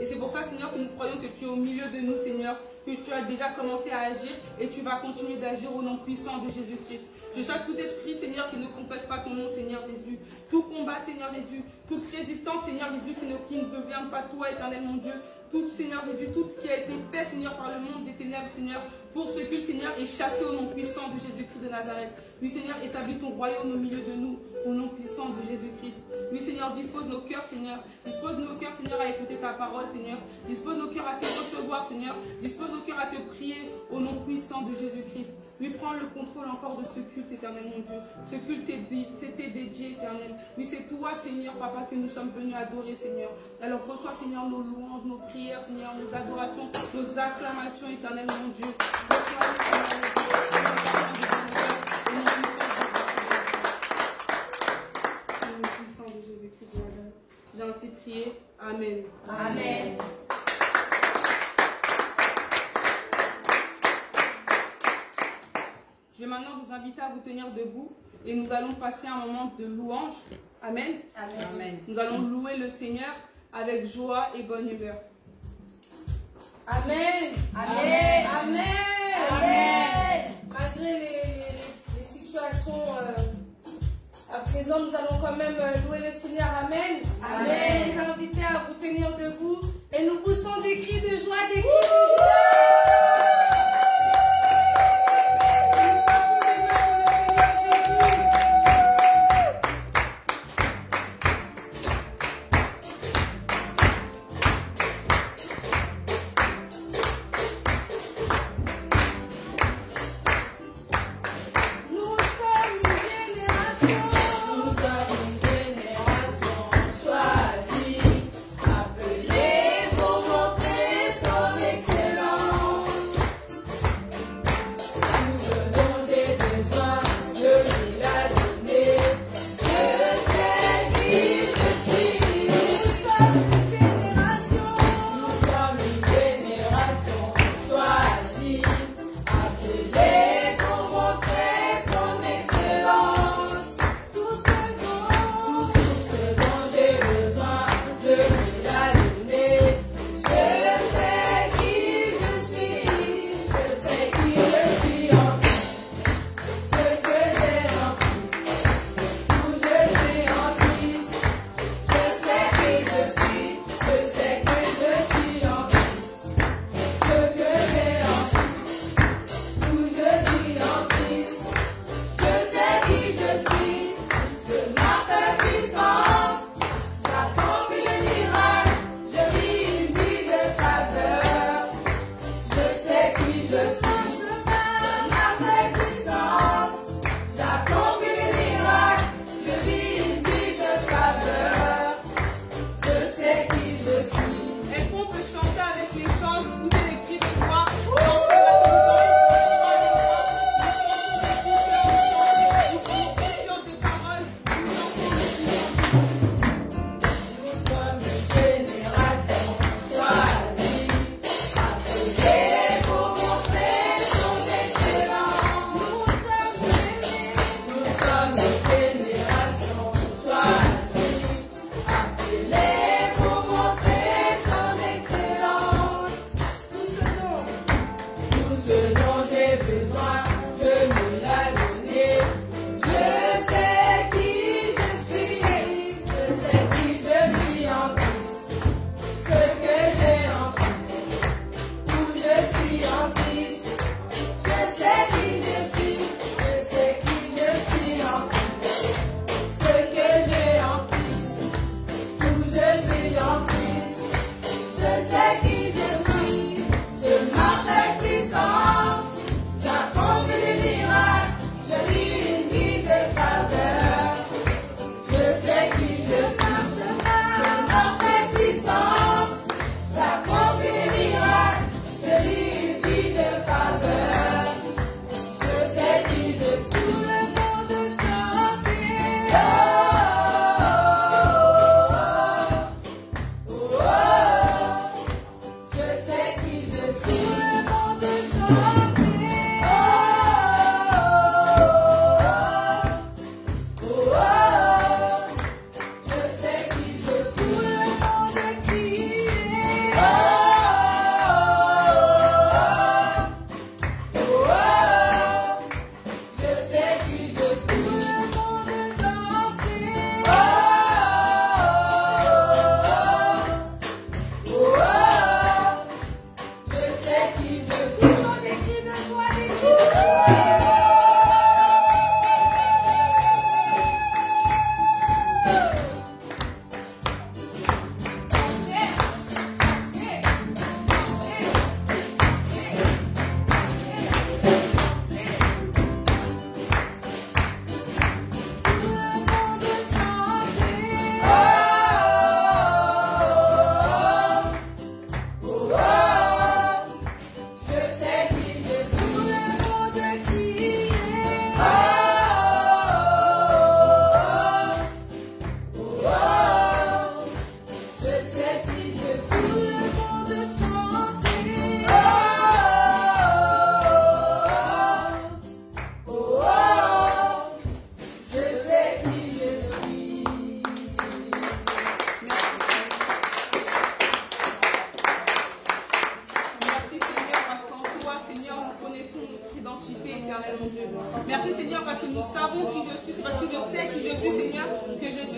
Et c'est pour ça, Seigneur, que nous croyons que tu es au milieu de nous, Seigneur, que tu as déjà commencé à agir et tu vas continuer d'agir au nom puissant de Jésus-Christ. Je chasse tout esprit, Seigneur, qui ne confesse pas ton nom, Seigneur Jésus. Tout combat, Seigneur Jésus. Toute résistance, Seigneur Jésus, qui ne revient pas toi, éternel mon Dieu. Tout, Seigneur Jésus, tout ce qui a été fait, Seigneur, par le monde des ténèbres, Seigneur, pour ce culte, Seigneur, est chassé au nom puissant de Jésus-Christ de Nazareth. Oui, Seigneur, établis ton royaume au milieu de nous, au nom puissant de Jésus-Christ. Oui, Seigneur, dispose nos cœurs, Seigneur. Dispose nos cœurs, Seigneur, à écouter ta parole, Seigneur. Dispose nos cœurs à te recevoir, Seigneur. Dispose nos cœurs à te prier au nom puissant de Jésus-Christ. Oui, prends le contrôle encore de ce culte, éternel mon Dieu. Ce culte c'était dédié, éternel. Oui, c'est toi, Seigneur, Papa, que nous sommes venus adorer, Seigneur. Alors reçois, Seigneur, nos louanges, nos prières, Seigneur, nos adorations, nos acclamations, éternel mon Dieu. Reçois-les, Seigneur, au nom puissant de Jésus-Christ. J'ai ainsi prié. Amen. Amen. Je vais maintenant vous inviter à vous tenir debout et nous allons passer un moment de louange. Amen. Amen. Amen. Nous allons louer le Seigneur avec joie et bonne humeur. Amen. Amen. Amen. Amen. Malgré les situations à présent, nous allons quand même louer le Seigneur. Amen. Amen. Je vous invite à vous tenir debout et nous poussons des cris de joie, des cris de joie. Choisis, appelé pour montrer son excellence.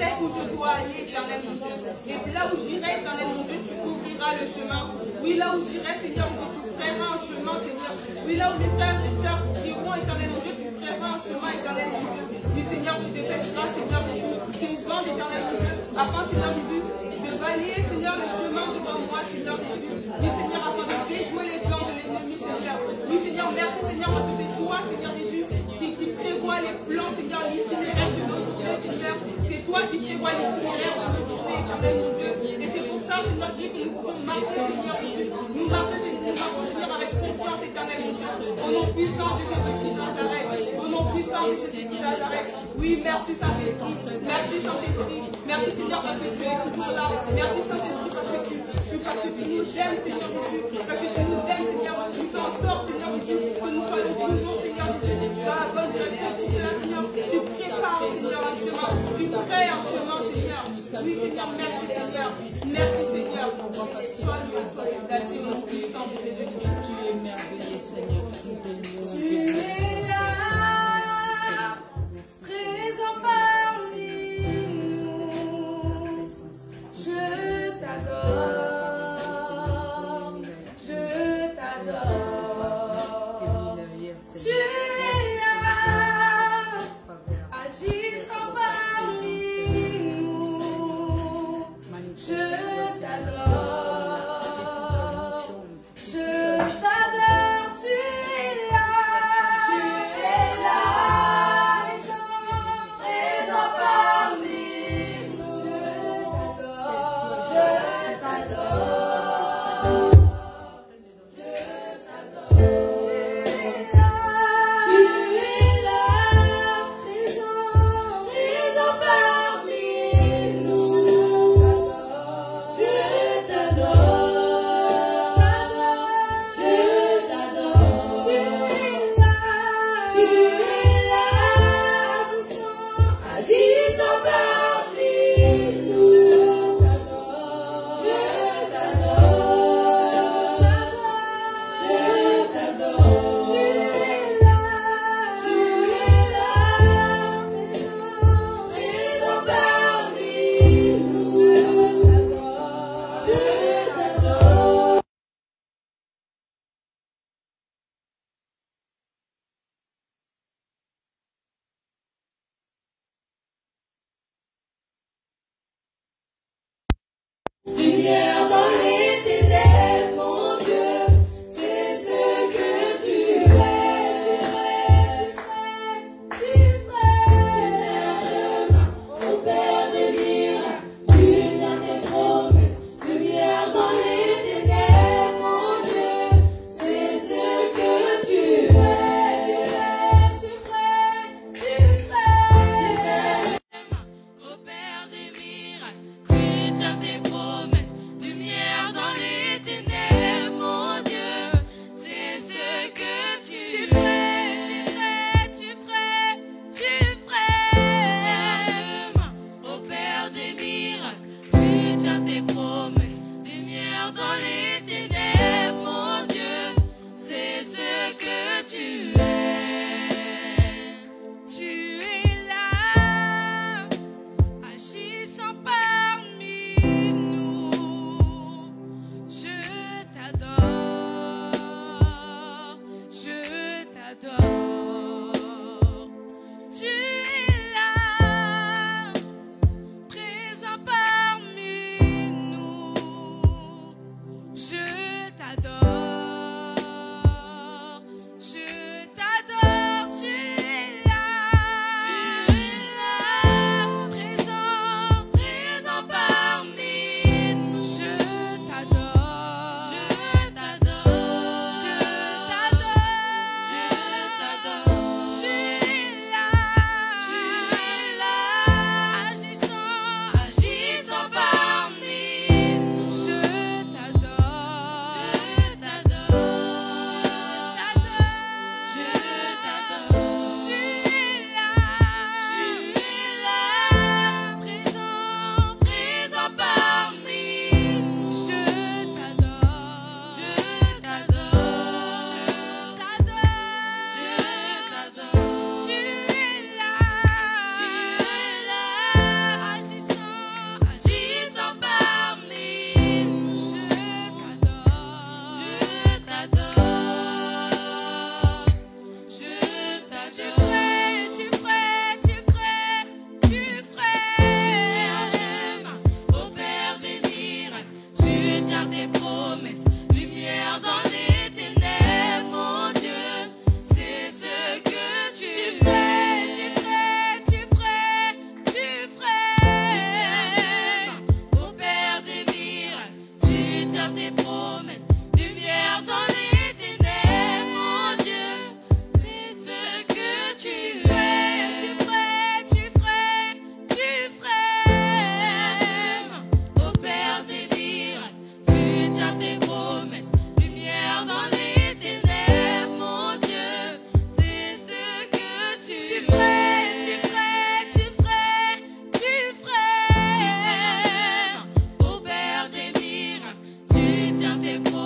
sais où je dois aller, éternel mon Dieu. Et là où j'irai, éternel mon Dieu, tu t'ouvriras le chemin. Oui, là où j'irai, Seigneur, tu feras un chemin, Seigneur. Oui, là où mes frères et sœurs iront, éternel mon Dieu, tu feras un chemin, éternel mon Dieu. Oui, Seigneur, tu dépêcheras, Seigneur, tes ondes, éternel mon Dieu, afin, Seigneur Jésus, de balayer, Seigneur, le chemin devant moi, Seigneur Jésus. Oui, Seigneur, afin de déjouer les plans de l'ennemi, Seigneur. Oui, Seigneur, merci, Seigneur, parce que c'est toi, Seigneur Jésus, qui prévoit les plans, Seigneur, l'itinéraire de nos journées, Seigneur. C'est toi qui prévois l'itinéraire de nos journées, éternel mon Dieu. Et c'est pour ça, Seigneur Jésus, que nous pouvons marcher, Seigneur Jésus. Nous marcher, Seigneur, avec confiance, éternel mon Dieu. Au nom puissant de Jésus-Christ de Nazareth. Au nom puissant de Jésus-Christ de Nazareth. Oui, merci Saint-Esprit. Merci Saint-Esprit. Merci Seigneur parce que tu es toujours là. Merci Saint-Esprit parce que tu nous aimes, Seigneur Jésus. Parce que tu nous aimes, Seigneur. Tu fais en sorte, Seigneur Jésus, que nous soyons toujours, Seigneur Jésus, dans la bonne direction. Tout cela, Seigneur. Tu prépares, Seigneur, un chemin. Tu crées un chemin, Seigneur. Oui, Seigneur, merci Seigneur. Merci Seigneur. Sois loué, sois exalté au nom puissant de Jésus-Christ. Tu es merveilleux, Seigneur. Tu es là, présent parmi nous. Je t'adore, je t'adore. Tu es là, agissant parmi nous. tes promesses. Lumière dans les ténèbres, mon Dieu, c'est ce que tu fais, tu ferais, tu ferais, tu ferais. Opère des miracles, tu tiens tes promesses. Lumière dans les ténèbres, mon Dieu, c'est ce que tu ferais, tu ferais, tu ferais, tu ferais. Opère des miracles, tu tiens tes promesses.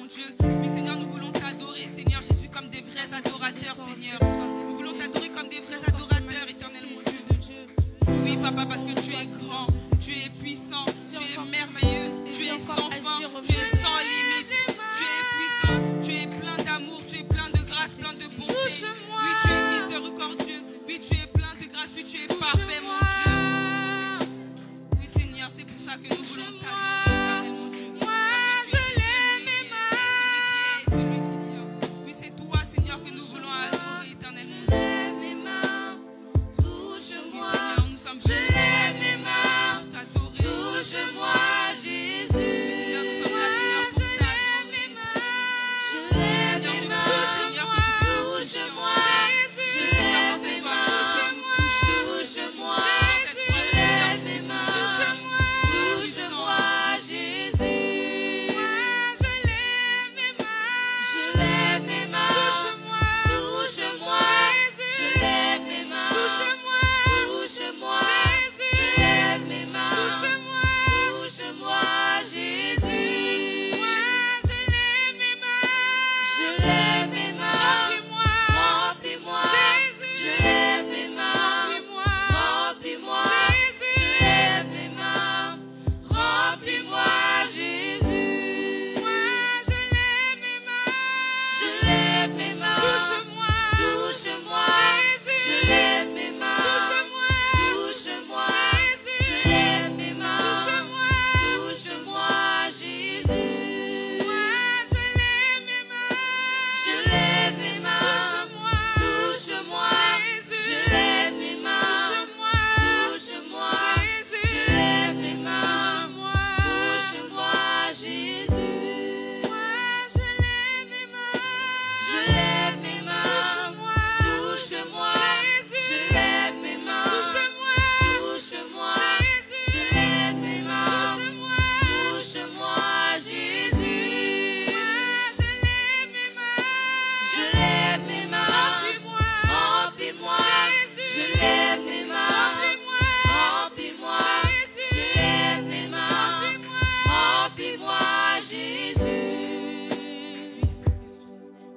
Dieu. Oui, Seigneur, nous voulons t'adorer, Seigneur Jésus, comme des vrais adorateurs, Seigneur. Nous voulons t'adorer comme des vrais adorateurs, éternel mon Dieu. Oui, Papa, parce que tu es grand, tu es puissant, tu es merveilleux, tu es sans fin, tu es sans limite, tu es puissant, tu es plein d'amour, tu es plein de grâce, plein de bonté. Oui, tu es miséricordieux, oui, tu es plein de grâce, oui, tu es parfait, mon Dieu. Oui, Seigneur, c'est pour ça que nous voulons t'adorer, mon Dieu. Celui qui vient. Oui, c'est toi, Seigneur, que nous voulons adorer, éternellement. Touche-moi, Seigneur, nous sommes je lève mes mains. pour t'adorer. Touche-moi, Jésus. Seigneur, nous sommes là, Seigneur, pour t'adorer. Je lève mes mains. Touche-moi, Touche-moi, je lève mes mains. Touche-moi, je lève mes mains. Touche-moi, Jésus. Je lève mes mains. Touche-moi, je lève mes mains. Touche-moi, je lève mes mains. Touche-moi, Jésus. Je lève mes mains. Remplis-moi. Je lève mes mains. Remplis-moi. Je lève mes mains. Remplis-moi, Jésus. Je lève mes mains. Touche-moi. Je lève mes mains. Touche-moi. Je lève mes mains. Touche-moi, Jésus. Je lève mes mains. Touche-moi. Je lève mes mains. Touche-moi. Je lève mes mains. Touche-moi, Jésus. Je lève mes mains. Touche-moi. Je lève mes mains. Touche-moi. Je lève mes mains. Touche-moi, Jésus. Je lève mes mains. Remplis-moi. Je lève mes mains. Remplis-moi. Je lève mes mains. Remplis-moi, Jésus.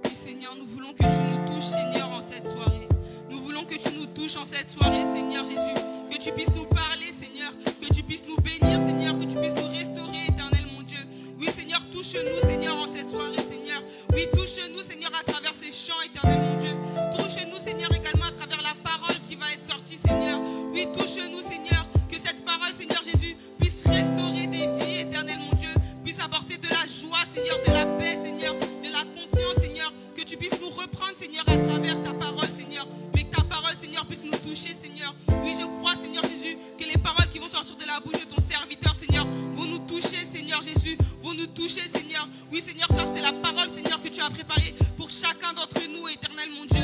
Oui, Seigneur, nous voulons que tu nous touches, Seigneur, en cette soirée. Nous voulons que tu nous touches en cette soirée, Seigneur Jésus. Que tu puisses nous parler, Seigneur. Que tu puisses nous bénir, Seigneur. Que tu puisses nous restaurer, éternel, mon Dieu. Oui, Seigneur, touche-nous, Seigneur, en cette soirée, Seigneur. Oui, touche-nous, Seigneur, à travers ces chants, éternel, mon Dieu. Touche-nous, Seigneur, également à travers la parole qui va être sortie, Seigneur. Oui, touche-nous, Seigneur. Que cette parole, Seigneur Jésus, puisse restaurer des vies, éternel, mon Dieu. Puisse apporter de la joie, Seigneur, de la paix, Seigneur, de la confiance, Seigneur. Que tu puisses nous reprendre, Seigneur, à travers ta parole, Seigneur. Mais que ta parole, Seigneur, puisse nous toucher, Seigneur. Oui, je crois, Seigneur Jésus, que les paroles qui vont sortir de la bouche de ton serviteur, Seigneur, vont nous toucher, Seigneur Jésus. Vont nous toucher, Seigneur. Oui, Seigneur, car c'est la parole, Seigneur, que tu as préparée pour chacun d'entre nous, éternel, mon Dieu.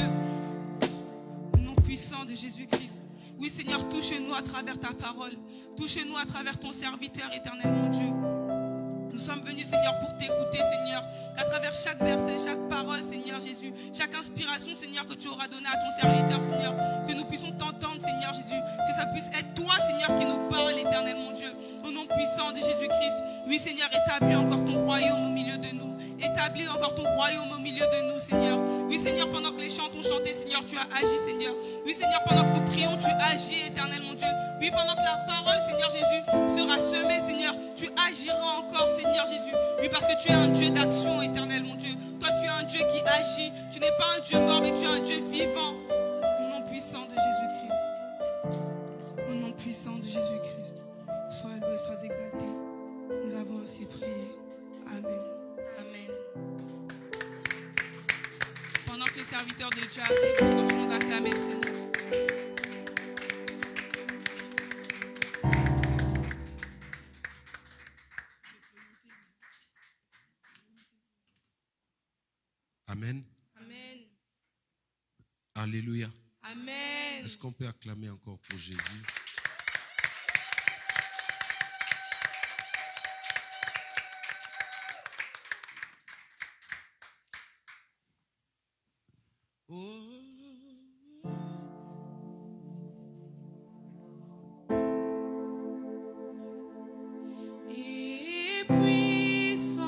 Au nom puissant de Jésus-Christ. Oui, Seigneur, touche-nous à travers ta parole. Touche-nous à travers ton serviteur, éternel, mon Dieu. Nous sommes venus, Seigneur, pour t'écouter, Seigneur. Qu'à travers chaque verset, chaque parole, Seigneur Jésus, chaque inspiration, Seigneur, que tu auras donnée à ton serviteur, Seigneur, que nous puissions t'entendre, Seigneur Jésus. Que ça puisse être toi, Seigneur, qui nous parle, éternel, mon Dieu. Au nom puissant de Jésus-Christ. Oui, Seigneur, établis encore ton royaume au milieu de nous. Établis encore ton royaume au milieu de nous, Seigneur. Oui, Seigneur, pendant que les chants ont chanté, Seigneur, tu as agi, Seigneur. Oui, Seigneur, pendant que nous prions, tu agis, éternel, mon Dieu. Oui, pendant que la parole, Seigneur Jésus, sera semée, Seigneur, tu agiras encore, Seigneur Jésus. Oui, parce que tu es un Dieu d'action, éternel, mon Dieu. Toi, tu es un Dieu qui agit. Tu n'es pas un Dieu mort, mais tu es un Dieu vivant. Au nom puissant de Jésus-Christ. Au nom puissant de Jésus-Christ. Sois loué, sois exalté. Nous avons ainsi prié. Amen. Amen. Pendant que les serviteurs de Dieu arrivent, nous continuons d'acclamer le Seigneur. Amen. Amen. Alléluia. Amen. Est-ce qu'on peut acclamer encore pour Jésus? Et puissant,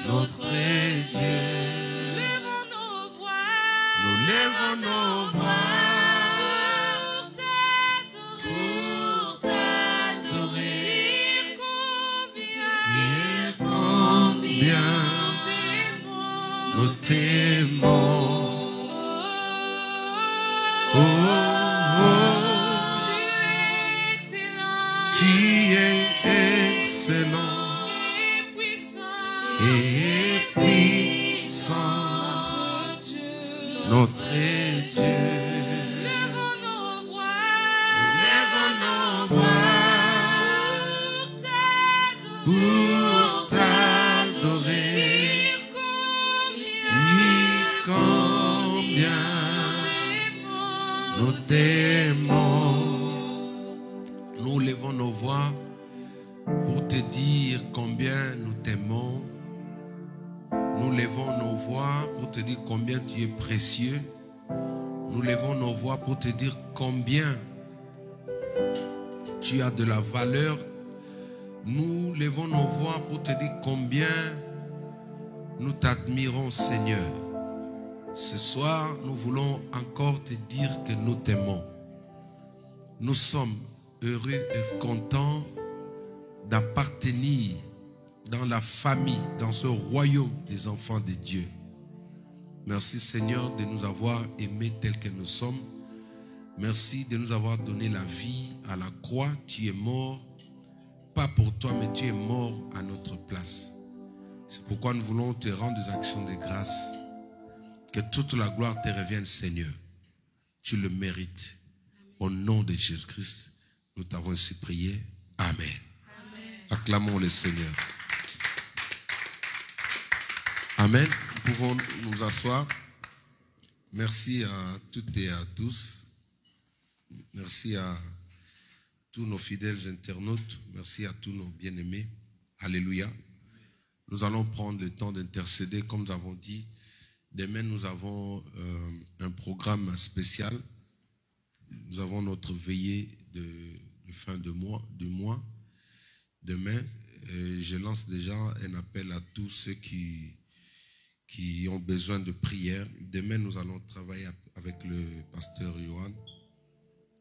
notre Dieu. Lèvons nos voix. Nous lèvons nos voix Pour t'adorer. Dire dire combien nous t'aimons. Oh, oh, tu es excellent. tu es excellent Et puissant. et puissant, notre Dieu. Lèvons nos voix. Lèvons nos voix pour t'adorer. Dire combien Dis combien nous t'aimons. Nous levons nos voix pour te dire combien nous t'aimons. Nous levons nos voix pour te dire combien tu es précieux. Nous levons nos voix pour te dire combien tu as de la valeur. Nous levons nos voix pour te dire combien nous t'admirons, Seigneur. Ce soir, nous voulons encore te dire que nous t'aimons. Nous sommes heureux et contents d'appartenir dans la famille, dans ce royaume des enfants de Dieu. Merci, Seigneur, de nous avoir aimés tels que nous sommes. Merci de nous avoir donné la vie à la croix. Tu es mort, pas pour toi, mais tu es mort à notre place. C'est pourquoi nous voulons te rendre des actions de grâce. Que toute la gloire te revienne, Seigneur. Tu le mérites. Au nom de Jésus-Christ, nous t'avons ainsi prié. Amen. Amen. Acclamons le Seigneur. Amen. Nous pouvons nous asseoir. Merci à toutes et à tous. Merci à tous nos fidèles internautes. Merci à tous nos bien-aimés. Alléluia. Nous allons prendre le temps d'intercéder, comme nous avons dit. Demain, nous avons un programme spécial. Nous avons notre veillée de fin de mois. Demain, je lance déjà un appel à tous ceux qui ont besoin de prière. Demain, nous allons travailler avec le pasteur Johan,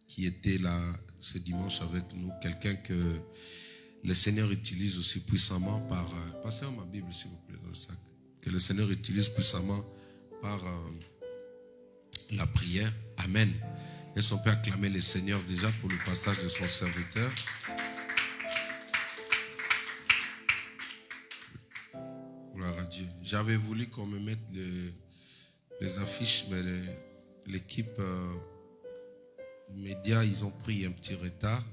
qui était là ce dimanche avec nous. Quelqu'un que le Seigneur utilise aussi puissamment par... Passez ma Bible, s'il vous plaît, dans le sac. Que le Seigneur utilise puissamment par la prière. Amen. Est-ce qu'on peut acclamer le Seigneur déjà pour le passage de son serviteur? Gloire à Dieu. J'avais voulu qu'on me mette les affiches, mais l'équipe média, ils ont pris un petit retard.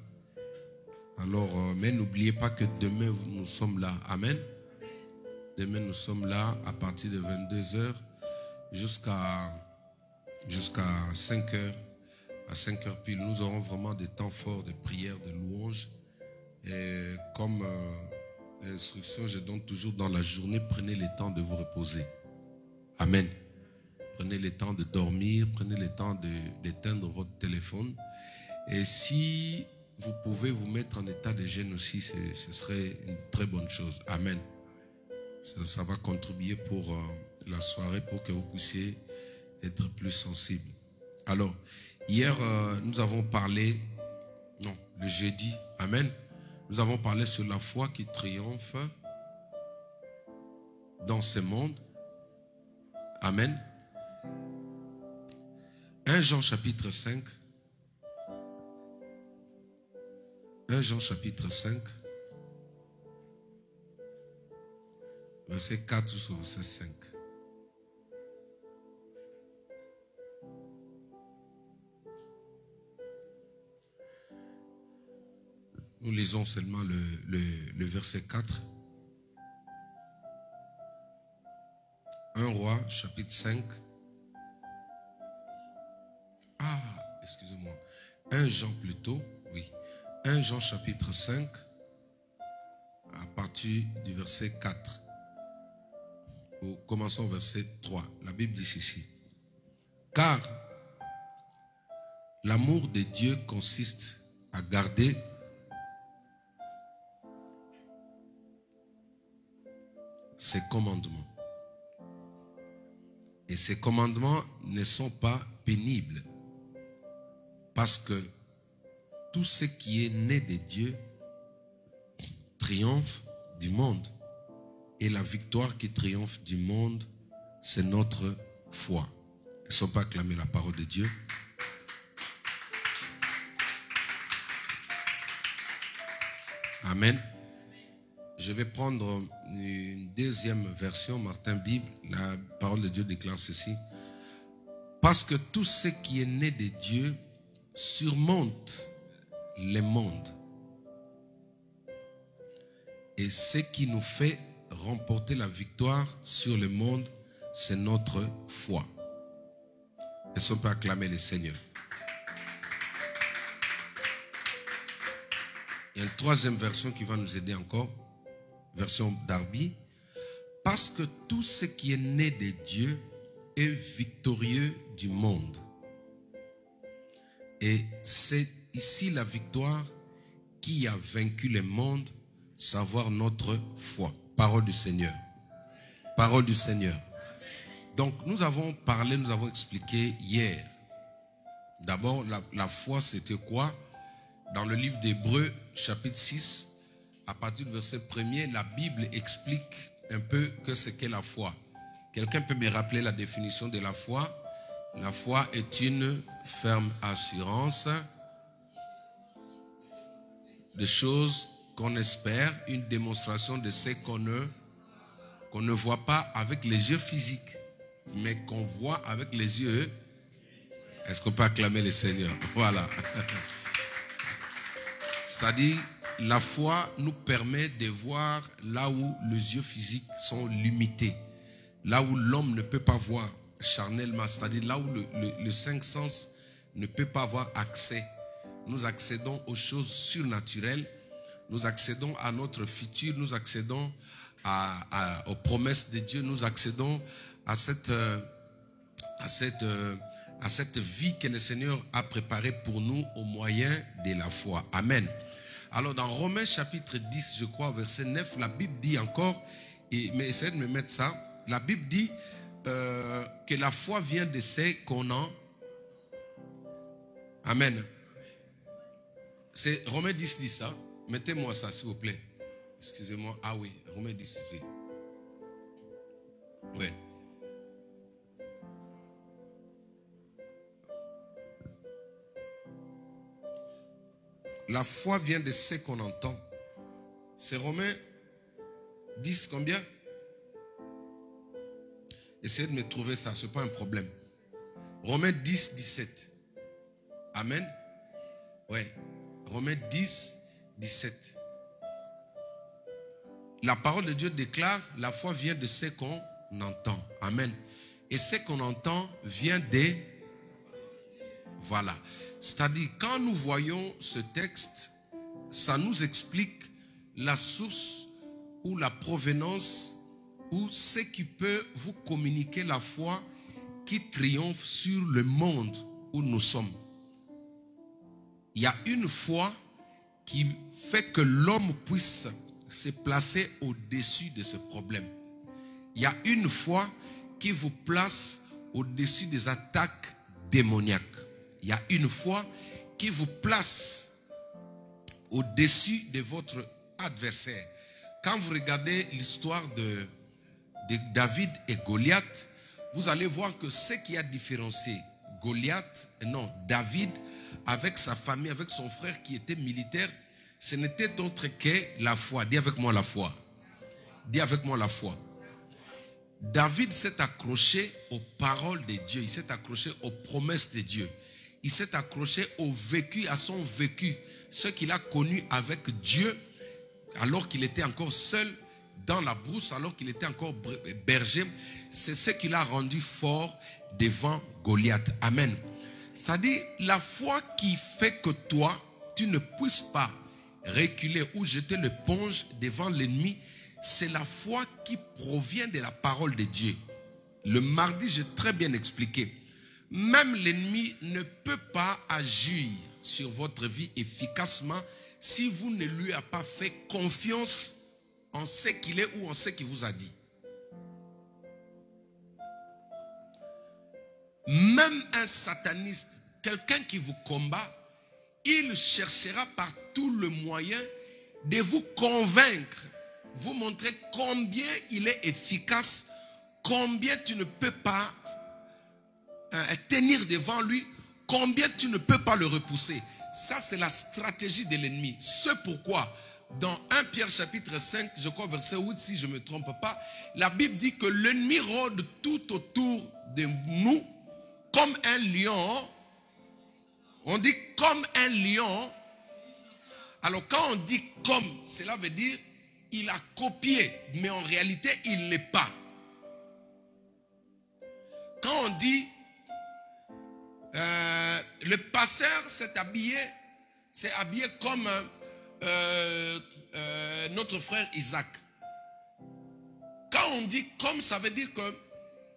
Alors, mais n'oubliez pas que demain, nous sommes là. Amen. Demain, nous sommes là à partir de 22h jusqu'à 5h. À 5h pile, nous aurons vraiment des temps forts de prière, de louange. Et comme instruction, je donne toujours dans la journée, prenez le temps de vous reposer. Amen. Prenez le temps de dormir, prenez le temps d'éteindre votre téléphone. Et si vous pouvez vous mettre en état de jeûne aussi, ce serait une très bonne chose. Amen. Ça va contribuer pour la soirée, pour que vous puissiez être plus sensible. Alors, hier, nous avons parlé, le jeudi, amen, nous avons parlé sur la foi qui triomphe dans ce monde. Amen. 1 Jean chapitre 5. 1 Jean chapitre 5. Verset 4 sur verset 5. Nous lisons seulement le verset 4. 1 Roi, chapitre 5. Excusez-moi. 1 Jean plutôt, oui. 1 Jean chapitre 5, à partir du verset 4. Commençons au verset 3. La Bible dit ceci. Car l'amour de Dieu consiste à garder ses commandements. Et ces commandements ne sont pas pénibles. Parce que tout ce qui est né de Dieu triomphe du monde. Et la victoire qui triomphe du monde, c'est notre foi. Est-ce qu'on peut acclamer la parole de Dieu? Amen. Je vais prendre une deuxième version, Martin Bible. La parole de Dieu déclare ceci. Parce que tout ce qui est né de Dieu surmonte les mondes. Et ce qui nous fait remporter la victoire sur le monde, c'est notre foi. Est-ce qu'on peut acclamer le Seigneur? Il y a une troisième version qui va nous aider encore. Version Darby. Parce que tout ce qui est né de Dieu est victorieux du monde. Et c'est ici la victoire qui a vaincu le monde, savoir notre foi. Parole du Seigneur. Parole du Seigneur. Donc nous avons parlé, nous avons expliqué hier. D'abord, la foi c'était quoi? Dans le livre d'Hébreux, chapitre 6, à partir du verset 1er, la Bible explique un peu que ce qu'est la foi. Quelqu'un peut me rappeler la définition de la foi? La foi est une ferme assurance des choses qu'on espère, une démonstration de ce qu'on ne voit pas avec les yeux physiques, mais qu'on voit avec les yeux. Est-ce qu'on peut acclamer le Seigneur? Voilà. C'est-à-dire, la foi nous permet de voir là où les yeux physiques sont limités, là où l'homme ne peut pas voir charnellement, c'est-à-dire là où le cinq sens ne peut pas avoir accès. Nous accédons aux choses surnaturelles, nous accédons à notre futur, nous accédons aux promesses de Dieu, nous accédons à cette vie que le Seigneur a préparée pour nous au moyen de la foi. Amen. Alors dans Romains chapitre 10, je crois, verset 9, la Bible dit encore, mais essayez de me mettre ça, la Bible dit que la foi vient de ce qu'on a. Amen. C'est Romains 10, 10, ça. Mettez-moi ça, s'il vous plaît. Excusez-moi. Ah oui, Romains 10, oui. Oui. La foi vient de ce qu'on entend. C'est Romains 10, combien? Essayez de me trouver ça, ce n'est pas un problème. Romains 10, 17. Amen. Oui. Romains 10, 17. La parole de Dieu déclare, la foi vient de ce qu'on entend. Amen. Et ce qu'on entend vient des... Voilà. C'est-à-dire, quand nous voyons ce texte, ça nous explique la source ou la provenance ou ce qui peut vous communiquer la foi qui triomphe sur le monde où nous sommes. Il y a une foi qui fait que l'homme puisse se placer au-dessus de ce problème. Il y a une foi qui vous place au-dessus des attaques démoniaques. Il y a une foi qui vous place au-dessus de votre adversaire. Quand vous regardez l'histoire de David et Goliath, vous allez voir que ce qui a différencié David avec sa famille, avec son frère qui était militaire, ce n'était d'autre que la foi. Dis avec moi la foi. Dis avec moi la foi. David s'est accroché aux paroles de Dieu. Il s'est accroché aux promesses de Dieu. Il s'est accroché au vécu, à son vécu. Ce qu'il a connu avec Dieu alors qu'il était encore seul dans la brousse, alors qu'il était encore berger. C'est ce qui l'a rendu fort devant Goliath. Amen. C'est-à-dire la foi qui fait que toi, tu ne puisses pas reculer ou jeter l'éponge devant l'ennemi, c'est la foi qui provient de la parole de Dieu. Le mardi, j'ai très bien expliqué. Même l'ennemi ne peut pas agir sur votre vie efficacement si vous ne lui avez pas fait confiance en ce qu'il est ou en ce qu'il vous a dit. même un sataniste, quelqu'un qui vous combat, il cherchera par tout le moyen de vous convaincre, vous montrer combien il est efficace, combien tu ne peux pas tenir devant lui, combien tu ne peux pas le repousser. Ça, c'est la stratégie de l'ennemi. C'est pourquoi, dans 1 Pierre chapitre 5, je crois verset 8, si je ne me trompe pas, la Bible dit que l'ennemi rôde tout autour de nous comme un lion. On dit comme un lion. Alors quand on dit comme, cela veut dire il a copié, mais en réalité il ne l'est pas. Quand on dit le pasteur s'est habillé comme notre frère Isaac. Quand on dit comme, ça veut dire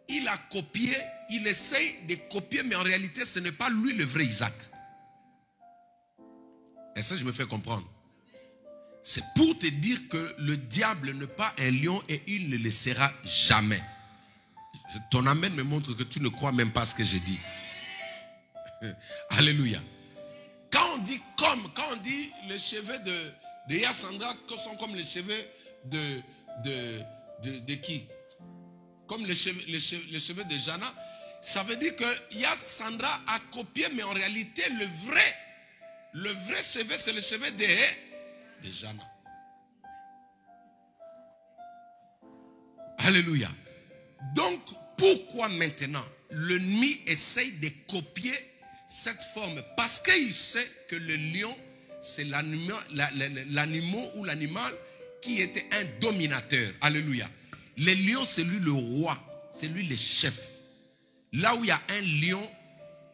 qu'il a copié, il essaye de copier, mais en réalité ce n'est pas lui le vrai Isaac. Et ça, je me fais comprendre. C'est pour te dire que le diable n'est pas un lion et il ne le sera jamais. Ton amen me montre que tu ne crois même pas ce que je dis. Alléluia. Quand on dit comme, quand on dit les cheveux de Yassandra sont comme les cheveux de qui? Comme les cheveux de Jana, ça veut dire que Yassandra a copié, mais en réalité le vrai cheveu, c'est le cheveu de Jana. Alléluia. Donc, pourquoi maintenant l'ennemi essaye de copier cette forme? Parce qu'il sait que le lion, c'est l'animal ou l'animal qui était un dominateur. Alléluia. Le lion, c'est lui le roi, c'est lui le chef. Là où il y a un lion,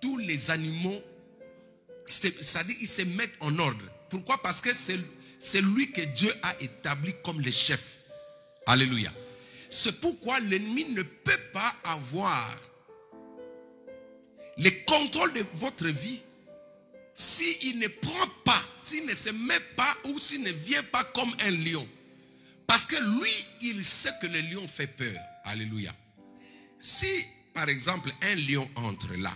tous les animaux, c'est-à-dire ils se mettent en ordre. Pourquoi? Parce que c'est lui que Dieu a établi comme le chef. Alléluia. C'est pourquoi l'ennemi ne peut pas avoir le contrôle de votre vie s'il ne prend pas, s'il ne se met pas ou s'il ne vient pas comme un lion. Parce que lui, il sait que le lion fait peur. Alléluia. Si, par exemple, un lion entre là,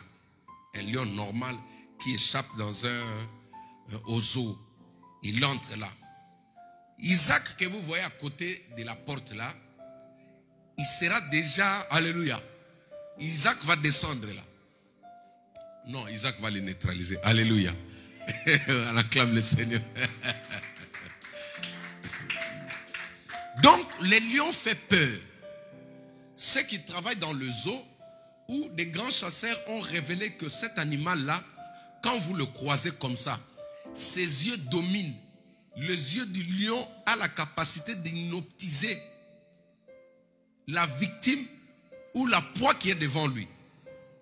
un lion normal qui échappe dans un zoo, il entre là. Isaac que vous voyez à côté de la porte là, il sera déjà, alléluia, Isaac va descendre là. Non, Isaac va le neutraliser. Alléluia. On acclame le Seigneur. Donc, les lions font peur. Ceux qui travaillent dans le zoo, où des grands chasseurs ont révélé que cet animal-là, quand vous le croisez comme ça, ses yeux dominent. Les yeux du lion a la capacité d'hypnotiser la victime ou la proie qui est devant lui.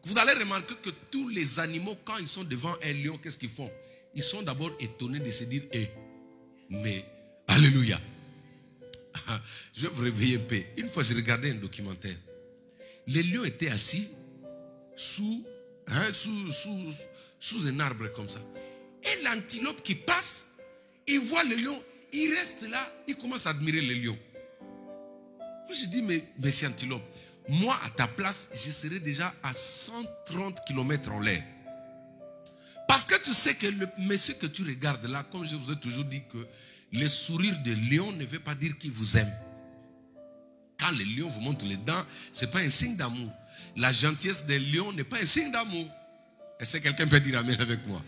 Vous allez remarquer que tous les animaux, quand ils sont devant un lion, qu'est-ce qu'ils font? Ils sont d'abord étonnés de se dire, mais, alléluia. Je vais vous réveiller un peu. Une fois, j'ai regardé un documentaire. Les lions étaient assis sous un arbre comme ça. Et l'antilope qui passe, il voit le lion, il reste là, il commence à admirer le lion. Moi, je dis, mais monsieur antilope, moi, à ta place, je serais déjà à 130 km en l'air. Parce que tu sais que le monsieur que tu regardes là, comme je vous ai toujours dit que le sourire de lion ne veut pas dire qu'il vous aime. Quand le lion vous montre les dents, ce n'est pas un signe d'amour. La gentillesse des lions n'est pas un signe d'amour. Est-ce que quelqu'un peut dire amen avec moi?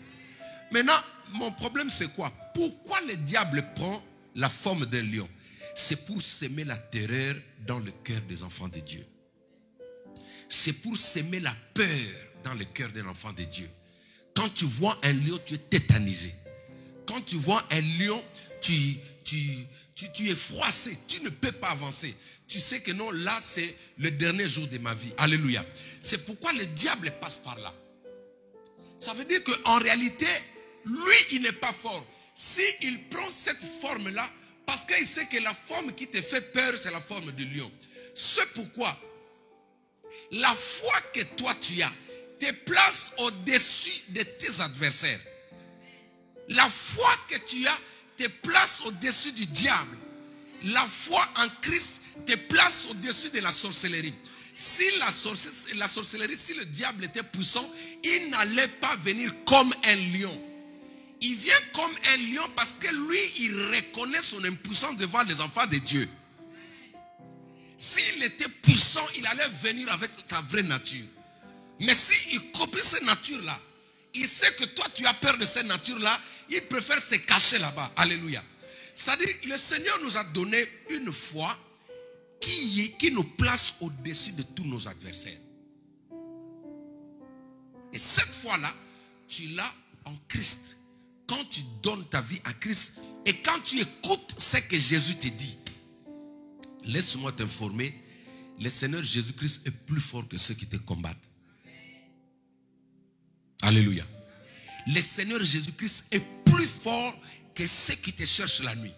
Maintenant, mon problème c'est quoi? Pourquoi le diable prend la forme d'un lion? C'est pour s'aimer la terreur dans le cœur des enfants de Dieu. C'est pour s'aimer la peur dans le cœur d'un enfant de Dieu. Quand tu vois un lion, tu es tétanisé. Quand tu vois un lion, tu es froissé. Tu ne peux pas avancer. Tu sais que non, là, c'est le dernier jour de ma vie. Alléluia. C'est pourquoi le diable passe par là. Ça veut dire qu'en réalité, lui, il n'est pas fort. S'il prend cette forme-là, parce qu'il sait que la forme qui te fait peur, c'est la forme du lion. C'est pourquoi la foi que toi tu as te place au-dessus de tes adversaires. La foi que tu as te place au-dessus du diable. La foi en Christ te place au-dessus de la sorcellerie. Si la sorcellerie, si le diable était puissant, il n'allait pas venir comme un lion. Il vient comme un lion parce que lui, il reconnaît son impuissance devant les enfants de Dieu. S'il était puissant, il allait venir avec ta vraie nature. Mais s'il copie cette nature-là, il sait que toi, tu as peur de cette nature-là, il préfère se cacher là-bas. Alléluia. C'est-à-dire, le Seigneur nous a donné une foi qui nous place au-dessus de tous nos adversaires. Et cette foi-là, tu l'as en Christ. Quand tu donnes ta vie à Christ et quand tu écoutes ce que Jésus te dit, laisse-moi t'informer, le Seigneur Jésus-Christ est plus fort que ceux qui te combattent. Alléluia. Le Seigneur Jésus-Christ est plus fort que ceux qui te cherchent la nuit.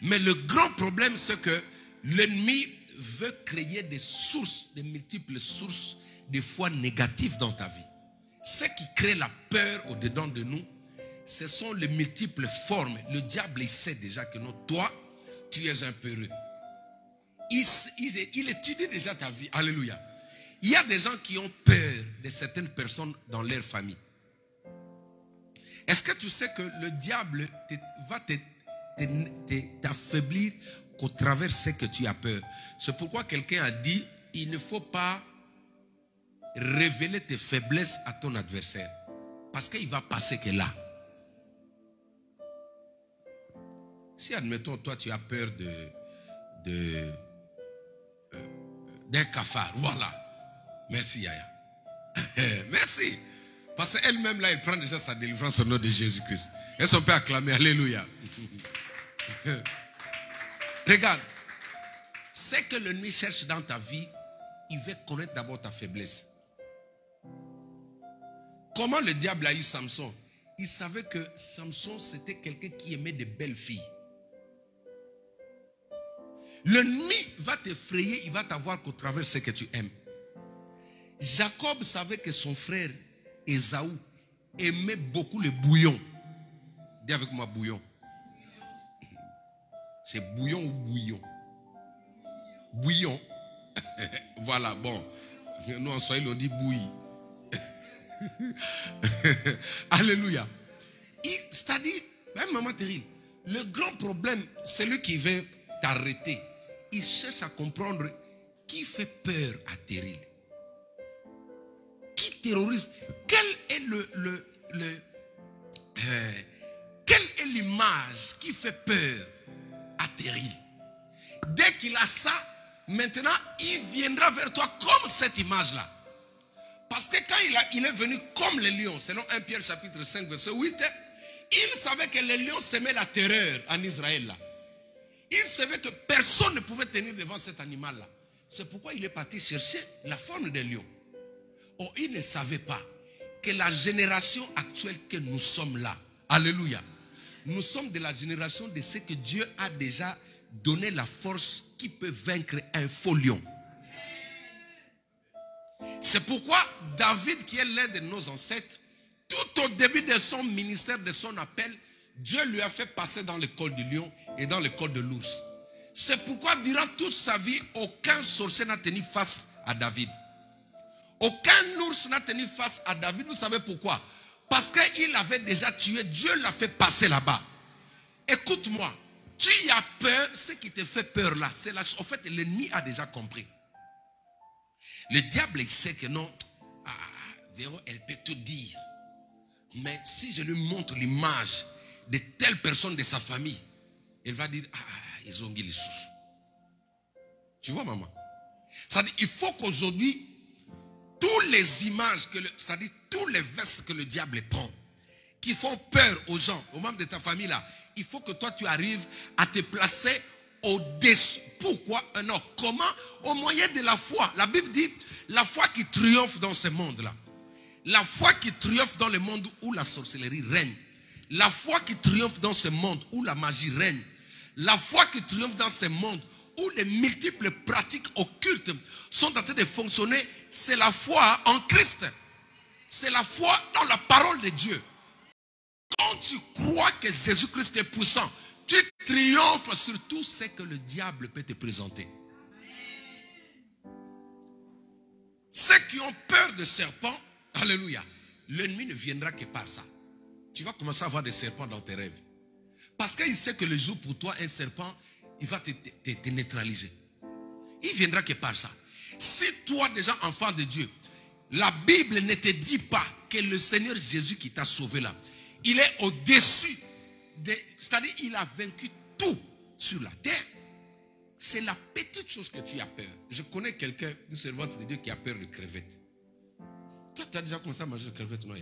Mais le grand problème, c'est que l'ennemi veut créer des sources, des multiples sources de foi négatives dans ta vie. Ce qui crée la peur au-dedans de nous, ce sont les multiples formes. Le diable, il sait déjà que non, toi, tu es un peureux. Il étudie déjà ta vie. Alléluia. Il y a des gens qui ont peur de certaines personnes dans leur famille. Est-ce que tu sais que le diable va t'affaiblir qu'au travers de ce que tu as peur? C'est pourquoi quelqu'un a dit, il ne faut pas révéler tes faiblesses à ton adversaire. Parce qu'il va passer que là. Si, admettons, toi, tu as peur d'un cafard. Voilà. Merci, Yaya. Merci. Parce qu'elle-même, là, elle prend déjà sa délivrance au nom de Jésus-Christ. Est-ce qu'on peut acclamer? Alléluia. Regarde. Ce que l'ennemi cherche dans ta vie, il veut connaître d'abord ta faiblesse. Comment le diable a eu Samson? Il savait que Samson, c'était quelqu'un qui aimait de belles filles. L'ennemi va t'effrayer, il va t'avoir qu'au travers de ce que tu aimes. Jacob savait que son frère Ésaü aimait beaucoup le bouillon. Dis avec moi bouillon. C'est bouillon ou bouillon? Bouillon. Voilà, bon. Nous en Swahili on dit bouilli. Alléluia. C'est-à-dire, même maman terrible, le grand problème, c'est lui qui veut t'arrêter. Il cherche à comprendre qui fait peur à Terril. Qui terrorise? Quelle est l'image qui fait peur à Terril? Dès qu'il a ça, maintenant, il viendra vers toi comme cette image-là. Parce que quand il est venu comme le lion, selon 1 Pierre chapitre 5, verset 8, il savait que le lion semait la terreur en Israël là. Il savait que personne ne pouvait tenir devant cet animal-là. C'est pourquoi il est parti chercher la forme d'un lion. Or, il ne savait pas que la génération actuelle que nous sommes là, alléluia, nous sommes de la génération de ceux que Dieu a déjà donné la force qui peut vaincre un faux lion. C'est pourquoi David, qui est l'un de nos ancêtres, tout au début de son ministère, de son appel, Dieu lui a fait passer dans l'école du lion et dans l'école de l'ours. C'est pourquoi durant toute sa vie, aucun sorcier n'a tenu face à David. Aucun ours n'a tenu face à David. Vous savez pourquoi? Parce qu'il avait déjà tué. Dieu l'a fait passer là-bas. Écoute-moi. Tu as peur. Ce qui te fait peur là, c'est là. En fait, l'ennemi a déjà compris. Le diable, il sait que non. Véro, elle peut tout dire. Mais si je lui montre l'image de telle personne de sa famille, elle va dire, ils ont mis les sous. Tu vois, maman? C'est-à-dire, il faut qu'aujourd'hui, toutes les images, c'est-à-dire tous les vestes que le diable prend, qui font peur aux gens, aux membres de ta famille là, il faut que toi tu arrives à te placer au-dessus. Pourquoi? Non. Comment? Au moyen de la foi. La Bible dit, la foi qui triomphe dans ce monde-là. La foi qui triomphe dans le monde où la sorcellerie règne. La foi qui triomphe dans ce monde où la magie règne. La foi qui triomphe dans ce monde où les multiples pratiques occultes sont en train de fonctionner, c'est la foi en Christ. C'est la foi dans la parole de Dieu. Quand tu crois que Jésus-Christ est puissant, tu triomphes sur tout ce que le diable peut te présenter. Ceux qui ont peur de serpents, alléluia, l'ennemi ne viendra que par ça. Tu vas commencer à avoir des serpents dans tes rêves. Parce qu'il sait que le jour pour toi, un serpent, il va te neutraliser. Il viendra que par ça. Si toi, déjà enfant de Dieu, la Bible ne te dit pas que le Seigneur Jésus qui t'a sauvé là, il est au-dessus, c'est-à-dire il a vaincu tout sur la terre. C'est la petite chose que tu as peur. Je connais quelqu'un, une servante de Dieu qui a peur de crevettes. Toi, tu as déjà commencé à manger de crevettes, non?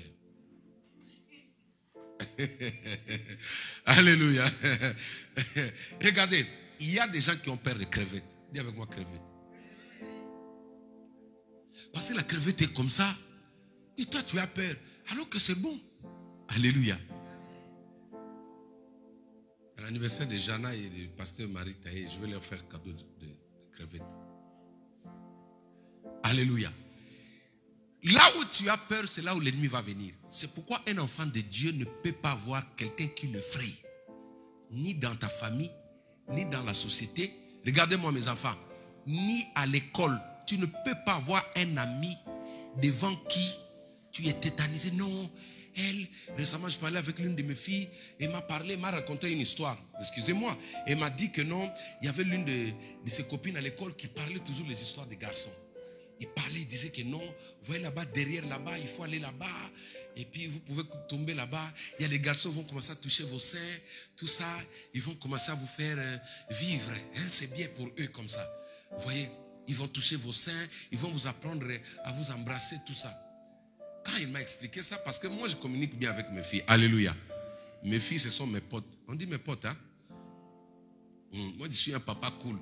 Alléluia. Regardez, il y a des gens qui ont peur de crevettes. Dis avec moi crevettes. Parce que la crevette est comme ça. Et toi tu as peur. Alors que c'est bon. Alléluia. À l'anniversaire de Jana et du pasteur Marie Taïe, je vais leur faire cadeau de crevettes. Alléluia. Là où tu as peur, c'est là où l'ennemi va venir. C'est pourquoi un enfant de Dieu ne peut pas voir quelqu'un qui le fraye. Ni dans ta famille, ni dans la société. Regardez-moi mes enfants. Ni à l'école. Tu ne peux pas voir un ami devant qui tu es tétanisé. Non, elle, récemment je parlais avec l'une de mes filles. Elle m'a parlé, elle m'a raconté une histoire. Excusez-moi. Elle m'a dit que non, il y avait l'une de ses copines à l'école qui parlait toujours les histoires des garçons. Il parlait, il disait que non, vous voyez là-bas, derrière là-bas, il faut aller là-bas. Et puis vous pouvez tomber là-bas. Il y a les garçons qui vont commencer à toucher vos seins, tout ça. Ils vont commencer à vous faire vivre. Hein, c'est bien pour eux comme ça. Vous voyez, ils vont toucher vos seins, ils vont vous apprendre à vous embrasser, tout ça. Quand il m'a expliqué ça, parce que moi je communique bien avec mes filles. Alléluia. Mes filles, ce sont mes potes. On dit mes potes, hein? Moi je suis un papa cool.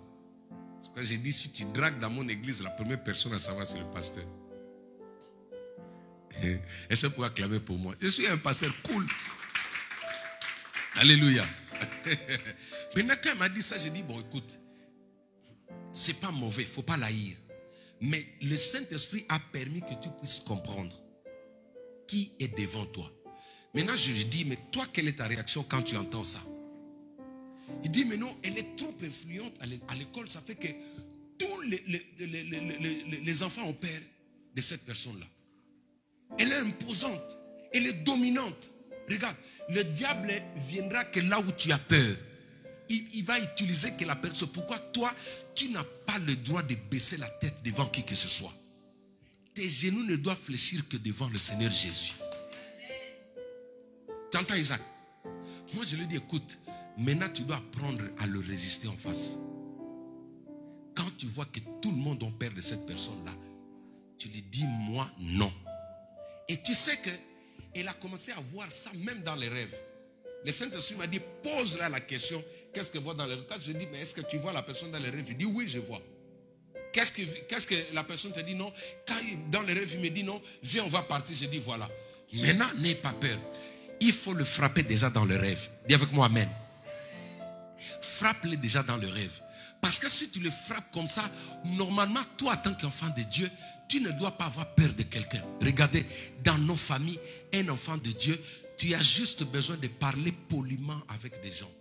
Parce que j'ai dit, si tu dragues dans mon église, la première personne à savoir, c'est le pasteur. Et c'est pour acclamer pour moi. Je suis un pasteur cool. Alléluia. Maintenant, quand elle m'a dit ça, j'ai dit, bon, écoute, c'est pas mauvais, il ne faut pas l'haïr. Mais le Saint-Esprit a permis que tu puisses comprendre qui est devant toi. Maintenant, je lui dis, mais toi, quelle est ta réaction quand tu entends ça? Il dit, mais non, elle est trop influente à l'école. Ça fait que tous les enfants ont peur de cette personne-là. Elle est imposante. Elle est dominante. Regarde, le diable viendra que là où tu as peur. Il va utiliser que la personne. Pourquoi toi, tu n'as pas le droit de baisser la tête devant qui que ce soit. Tes genoux ne doivent fléchir que devant le Seigneur Jésus. Tu entends Isaac? Moi je lui dis, écoute, maintenant tu dois apprendre à le résister en face. Quand tu vois que tout le monde a peur de cette personne-là, tu lui dis, moi non. Et tu sais qu'elle a commencé à voir ça même dans les rêves. Le Saint-Esprit m'a dit, pose-la la question, qu'est-ce que voit dans les rêves? Quand je dis, mais est-ce que tu vois la personne dans les rêves? Il dit, oui, je vois. Qu'est-ce que la personne te dit? Non. Quand dans les rêves, il me dit, non, viens, on va partir. Je dis, voilà. Maintenant, n'aie pas peur. Il faut le frapper déjà dans le rêve. Dis avec moi, amen. Frappe-le déjà dans le rêve. Parce que si tu le frappes comme ça, normalement, toi, en tant qu'enfant de Dieu, tu ne dois pas avoir peur de quelqu'un. Regardez, dans nos familles, un enfant de Dieu, tu as juste besoin de parler poliment avec des gens.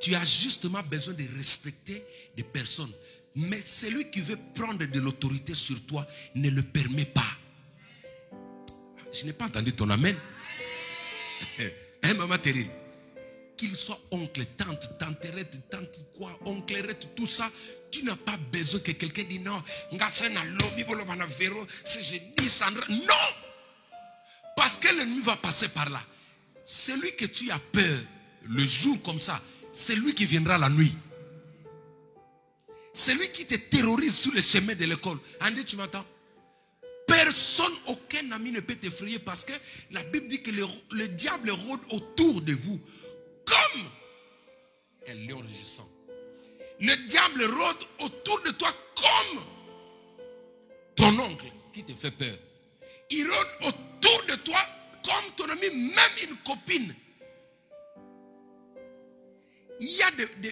Tu as justement besoin de respecter des personnes. Mais celui qui veut prendre de l'autorité sur toi ne le permet pas. Je n'ai pas entendu ton amen. Hein, maman terrible. Qu'il soit oncle, tante, tanterette, tante quoi, onclerette, tout ça, tu n'as pas besoin que quelqu'un dise non. Si je dis Sandra, non. Parce que l'ennemi va passer par là. Celui que tu as peur le jour comme ça, c'est lui qui viendra la nuit. C'est lui qui te terrorise sur le chemin de l'école. Andy, tu m'entends? Personne, aucun ami ne peut t'effrayer parce que la Bible dit que le diable rôde autour de vous comme un lion rugissant. Le diable rôde autour de toi comme ton oncle qui te fait peur. Il rôde autour de toi comme ton ami, même une copine. Il y a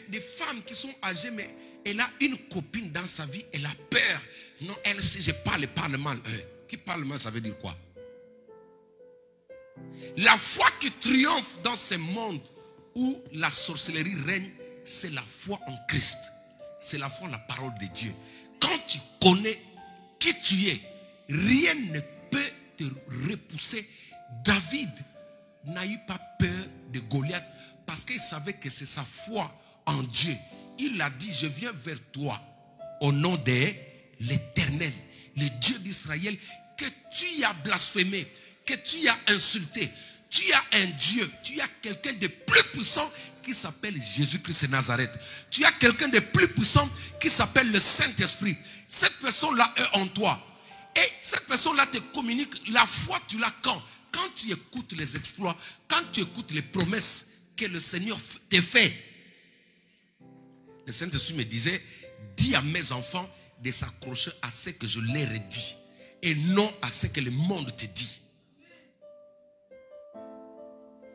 des femmes qui sont âgées, mais elle a une copine dans sa vie, elle a peur. Non, elle, si je parle mal. Qui parle mal, ça veut dire quoi? La foi qui triomphe dans ce monde où la sorcellerie règne, c'est la foi en Christ. C'est la foi en la parole de Dieu. Quand tu connais qui tu es, rien ne peut te repousser. David n'a eu pas peur de Goliath parce qu'il savait que c'est sa foi en Dieu. Il a dit, je viens vers toi au nom de l'Éternel, le Dieu d'Israël, que tu as blasphémé, que tu as insulté. Tu as un Dieu, tu as quelqu'un de plus puissant qui s'appelle Jésus-Christ de Nazareth. Tu as quelqu'un de plus puissant qui s'appelle le Saint-Esprit. Cette personne-là est en toi. Et cette personne-là te communique. La foi, tu l'as quand? Quand tu écoutes les exploits, quand tu écoutes les promesses que le Seigneur te fait. Le Saint-Esprit me disait, dis à mes enfants de s'accrocher à ce que je leur ai dit et non à ce que le monde te dit.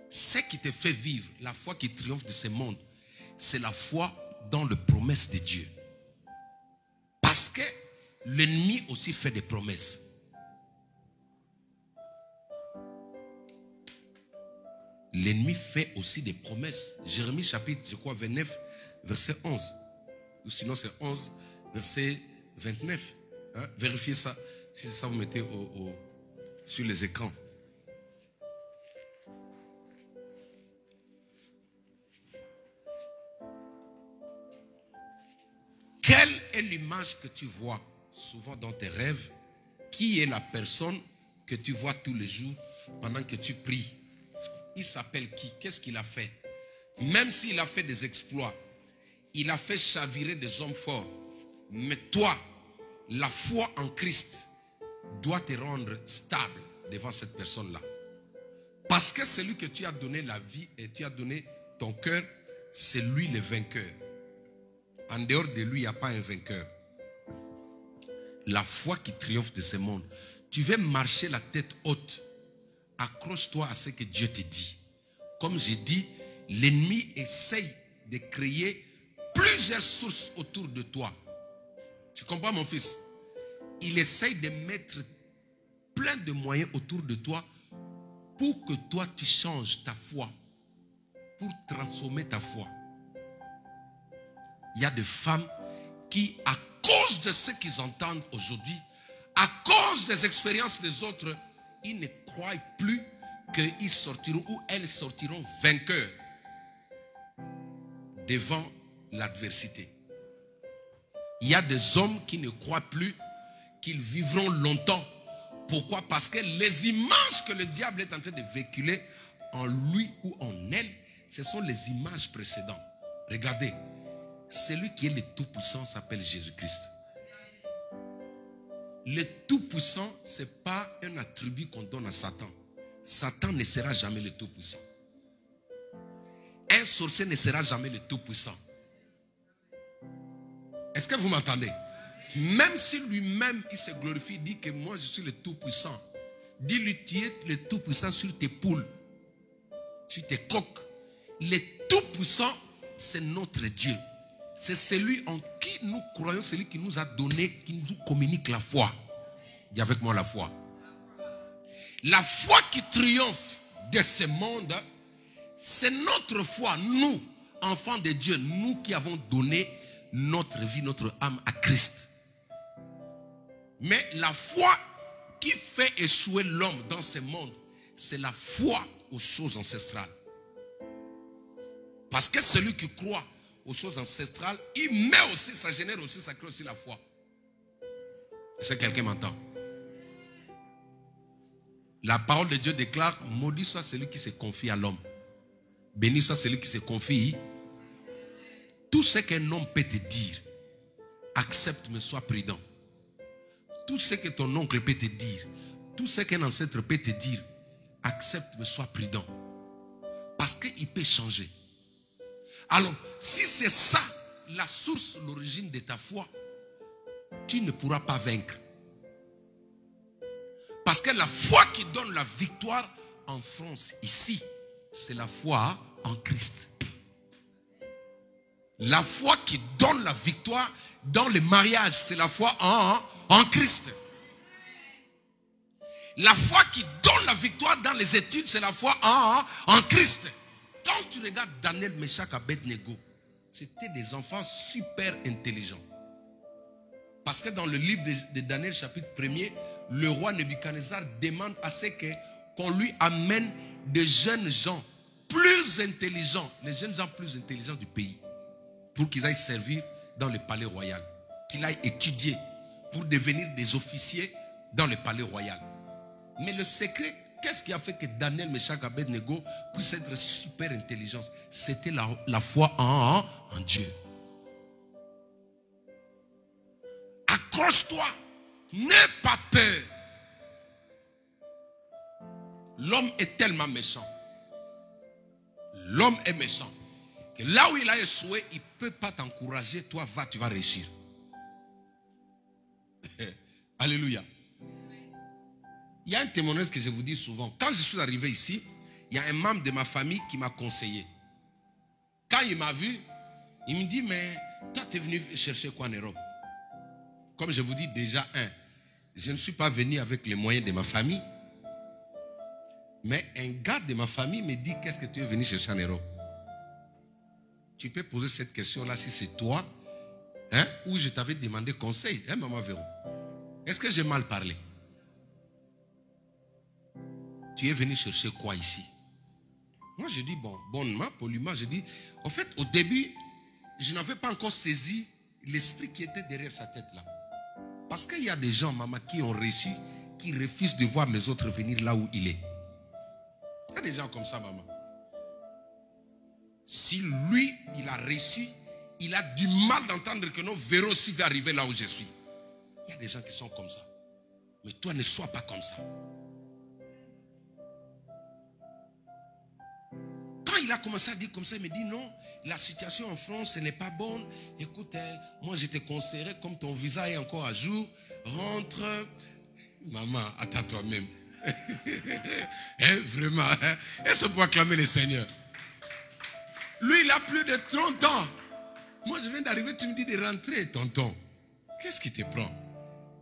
Ce qui te fait vivre, la foi qui triomphe de ce monde, c'est la foi dans les promesses de Dieu. Parce que l'ennemi aussi fait des promesses. L'ennemi fait aussi des promesses. Jérémie chapitre, je crois, 29, verset 11. Ou sinon c'est 11, verset 29. Hein? Vérifiez ça. Si c'est ça, vous mettez sur les écrans. Quelle est l'image que tu vois souvent dans tes rêves? Qui est la personne que tu vois tous les jours pendant que tu pries? Il s'appelle qui? Qu'est-ce qu'il a fait? Même s'il a fait des exploits, il a fait chavirer des hommes forts. Mais toi, la foi en Christ doit te rendre stable devant cette personne-là. Parce que celui que tu as donné la vie et tu as donné ton cœur, c'est lui le vainqueur. En dehors de lui, il n'y a pas un vainqueur. La foi qui triomphe de ce monde. Tu veux marcher la tête haute. Accroche-toi à ce que Dieu te dit. Comme j'ai dit, l'ennemi essaye de créer plusieurs sources autour de toi. Tu comprends, mon fils? Il essaye de mettre plein de moyens autour de toi pour que toi tu changes ta foi, pour transformer ta foi. Il y a des femmes qui, à cause de ce qu'ils entendent aujourd'hui, à cause des expériences des autres, ils ne croient plus qu'ils sortiront ou elles sortiront vainqueurs devant l'adversité. Il y a des hommes qui ne croient plus qu'ils vivront longtemps. Pourquoi? Parce que les images que le diable est en train de véhiculer en lui ou en elle, ce sont les images précédentes. Regardez, celui qui est le Tout-Puissant s'appelle Jésus-Christ. Le Tout-Puissant, ce n'est pas un attribut qu'on donne à Satan. Satan ne sera jamais le Tout-Puissant. Un sorcier ne sera jamais le Tout-Puissant. Est-ce que vous m'entendez? Même si lui-même, il se glorifie, dit que moi je suis le Tout-Puissant. Dis-lui, tu es le Tout-Puissant sur tes poules, sur tes coqs. Le Tout-Puissant, c'est notre Dieu. C'est celui en qui nous croyons, celui qui nous a donné, qui nous communique la foi. Dis avec moi la foi. La foi qui triomphe de ce monde, c'est notre foi, nous, enfants de Dieu, nous qui avons donné notre vie, notre âme à Christ. Mais la foi qui fait échouer l'homme dans ce monde, c'est la foi aux choses ancestrales. Parce que celui qui croit aux choses ancestrales, il met aussi, ça génère aussi, ça crée aussi la foi. Est-ce que quelqu'un m'entend? La parole de Dieu déclare, maudit soit celui qui se confie à l'homme. Béni soit celui qui se confie. Tout ce qu'un homme peut te dire, accepte, mais sois prudent. Tout ce que ton oncle peut te dire, tout ce qu'un ancêtre peut te dire, accepte, mais sois prudent. Parce qu'il peut changer. Alors, si c'est ça, la source, l'origine de ta foi, tu ne pourras pas vaincre. Parce que la foi qui donne la victoire en France, ici, c'est la foi en Christ. La foi qui donne la victoire dans le mariage, c'est la foi en Christ. La foi qui donne la victoire dans les études, c'est la foi en Christ. Quand tu regardes Daniel, Meshach, Abednego, c'était des enfants super intelligents. Parce que dans le livre de Daniel, chapitre 1er, le roi Nebuchadnezzar demande à ce qu'on lui amène des jeunes gens plus intelligents, les jeunes gens plus intelligents du pays, pour qu'ils aillent servir dans le palais royal, qu'ils aillent étudier pour devenir des officiers dans le palais royal. Mais le secret, qu'est-ce qui a fait que Daniel, Meshach, Abednego puissent être super intelligents? C'était la foi en Dieu. Accroche-toi, n'aie pas peur. L'homme est tellement méchant. L'homme est méchant. Que là où il a échoué, il ne peut pas t'encourager. Toi, va, tu vas réussir. Alléluia. Il y a un témoignage que je vous dis souvent. Quand je suis arrivé ici, il y a un membre de ma famille qui m'a conseillé. Quand il m'a vu, il me dit, mais toi, tu es venu chercher quoi en Europe? Comme je vous dis déjà, je ne suis pas venu avec les moyens de ma famille. Mais un gars de ma famille me dit, qu'est-ce que tu es venu chercher en Europe? Tu peux poser cette question-là si c'est toi, ou je t'avais demandé conseil, maman Véro. Est-ce que j'ai mal parlé? Tu es venu chercher quoi ici? Moi, je dis, bon, bonnement, poliment, je dis, en fait, au début, je n'avais pas encore saisi l'esprit qui était derrière sa tête là. Parce qu'il y a des gens, maman, qui ont reçu, qui refusent de voir les autres venir là où il est. Il y a des gens comme ça, maman. Si lui, il a reçu, il a du mal d'entendre que non, Véro aussi va arriver là où je suis. Il y a des gens qui sont comme ça. Mais toi, ne sois pas comme ça. Quand il a commencé à dire comme ça, il me dit non, la situation en France, ce n'est pas bonne. Écoute, moi je te conseillerais, comme ton visa est encore à jour, rentre. Maman, attends toi-même. Vraiment, est-ce pour acclamer le Seigneur? Lui, il a plus de 30 ans. Moi, je viens d'arriver, tu me dis de rentrer, tonton. Qu'est-ce qui te prend?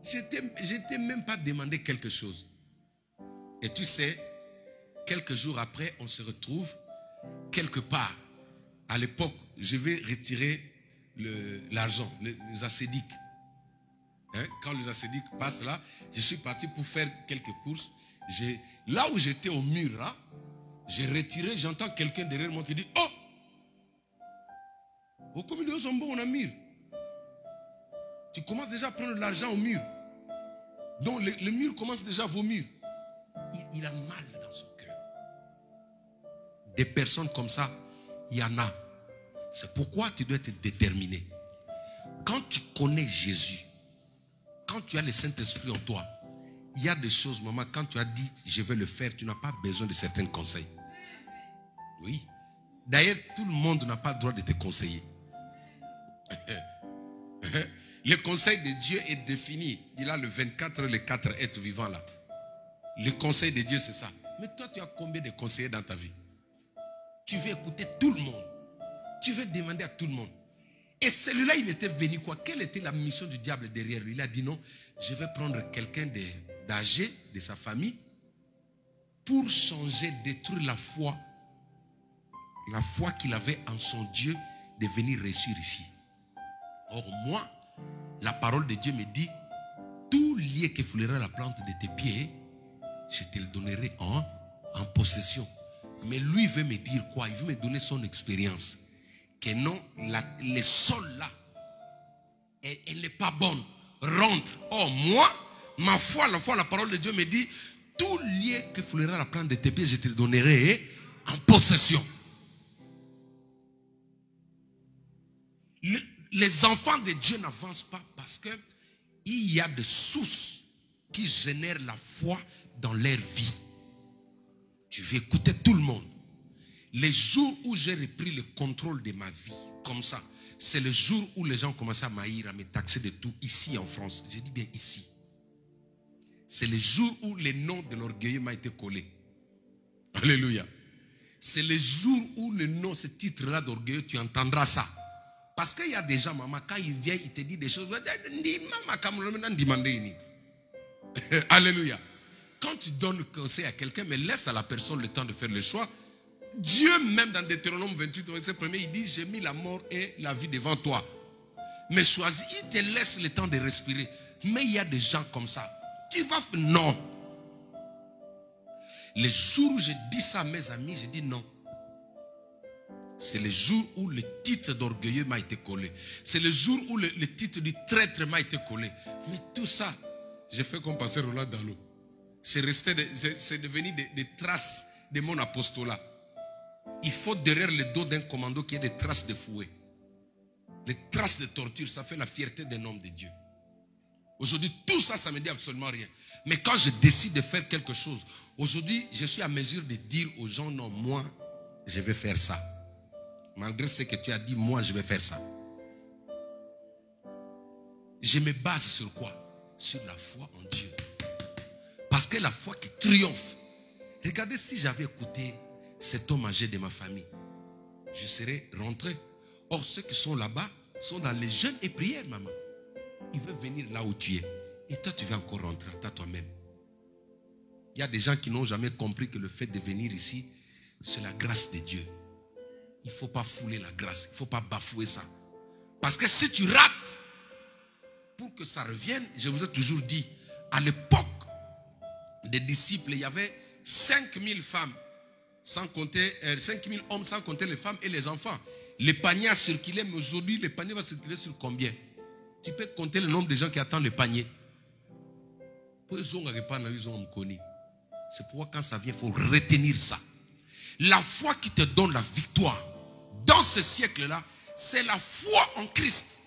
Je ne t'ai même pas demandé quelque chose. Et tu sais, quelques jours après, on se retrouve quelque part. À l'époque, je vais retirer l'argent, les assédiques. Quand les assédiques passent là, je suis parti pour faire quelques courses. Là où j'étais au mur, là, j'ai retiré, j'entends quelqu'un derrière moi qui dit, oh! Au comité sont bons, on a mur. Tu commences déjà à prendre l'argent au mur. Donc le mur commence déjà à vomir. Il a mal dans son cœur. Des personnes comme ça, il y en a. C'est pourquoi tu dois être déterminé. Quand tu connais Jésus, quand tu as le Saint-Esprit en toi, il y a des choses, maman, quand tu as dit je vais le faire, tu n'as pas besoin de certains conseils. Oui. D'ailleurs, tout le monde n'a pas le droit de te conseiller. Le conseil de Dieu est défini. Il a le 24, les 4 êtres vivants là. Le conseil de Dieu, c'est ça. Mais toi, tu as combien de conseillers dans ta vie? Tu veux écouter tout le monde. Tu veux demander à tout le monde. Et celui-là, il était venu quoi? Quelle était la mission du diable derrière lui? Il a dit non, je vais prendre quelqu'un d'âgé de sa famille pour changer, détruire la foi qu'il avait en son Dieu de venir réussir ici. Or moi, la parole de Dieu me dit, tout lieu que foulera la plante de tes pieds, je te le donnerai en possession. Mais lui veut me dire quoi? Il veut me donner son expérience. Que non, le sol là, elle n'est pas bonne. Rentre. Or moi, ma foi, la parole de Dieu me dit, tout lieu que foulera la plante de tes pieds, je te le donnerai en possession. Les enfants de Dieu n'avancent pas parce que il y a des sources qui génèrent la foi dans leur vie. Tu veux écouter tout le monde. Les jours où j'ai repris le contrôle de ma vie, comme ça, c'est le jour où les gens commençaient à m'haïr, à me taxer de tout, ici en France. Je dis bien ici. C'est le jour où le nom de l'orgueilleux m'a été collé. Alléluia. C'est le jour où le nom, ce titre-là d'orgueilleux, tu entendras ça. Parce qu'il y a des gens, maman, quand ils viennent, ils te disent des choses. Alléluia. Quand tu donnes conseil à quelqu'un, mais laisse à la personne le temps de faire le choix. Dieu même dans Deutéronome 28, verset 1er, il dit, j'ai mis la mort et la vie devant toi. mais choisis. Il te laisse le temps de respirer. Mais il y a des gens comme ça. Tu vas faire non. Les jours où je dis ça à mes amis, je dis non. C'est le jour où le titre d'orgueilleux m'a été collé. C'est le jour où le titre du traître m'a été collé. Mais tout ça, j'ai fait comme pasteur Roland Dallot. C'est devenu des traces de mon apostolat. Il faut derrière le dos d'un commando qu'il y ait des traces de fouet. Les traces de torture, ça fait la fierté d'un homme de Dieu. Aujourd'hui, tout ça, ça ne me dit absolument rien. Mais quand je décide de faire quelque chose, aujourd'hui, je suis à mesure de dire aux gens, non, moi, je vais faire ça. Malgré ce que tu as dit, moi, je vais faire ça. Je me base sur quoi? Sur la foi en Dieu. Parce que la foi qui triomphe. Regardez, si j'avais écouté cet homme âgé de ma famille, je serais rentré. Or, ceux qui sont là-bas sont dans les jeûnes et prières, maman. Ils veulent venir là où tu es. Et toi, tu vas encore rentrer à toi-même. Il y a des gens qui n'ont jamais compris que le fait de venir ici, c'est la grâce de Dieu. Il ne faut pas fouler la grâce. Il ne faut pas bafouer ça. Parce que si tu rates, pour que ça revienne, je vous ai toujours dit, à l'époque des disciples, il y avait 5000 femmes, sans compter 5000 hommes, sans compter les femmes et les enfants. Les paniers a circulé, mais aujourd'hui, les paniers vont circuler sur combien? Tu peux compter le nombre de gens qui attendent le panier. C'est pourquoi quand ça vient, il faut retenir ça. La foi qui te donne la victoire dans ce siècle-là, c'est la foi en Christ.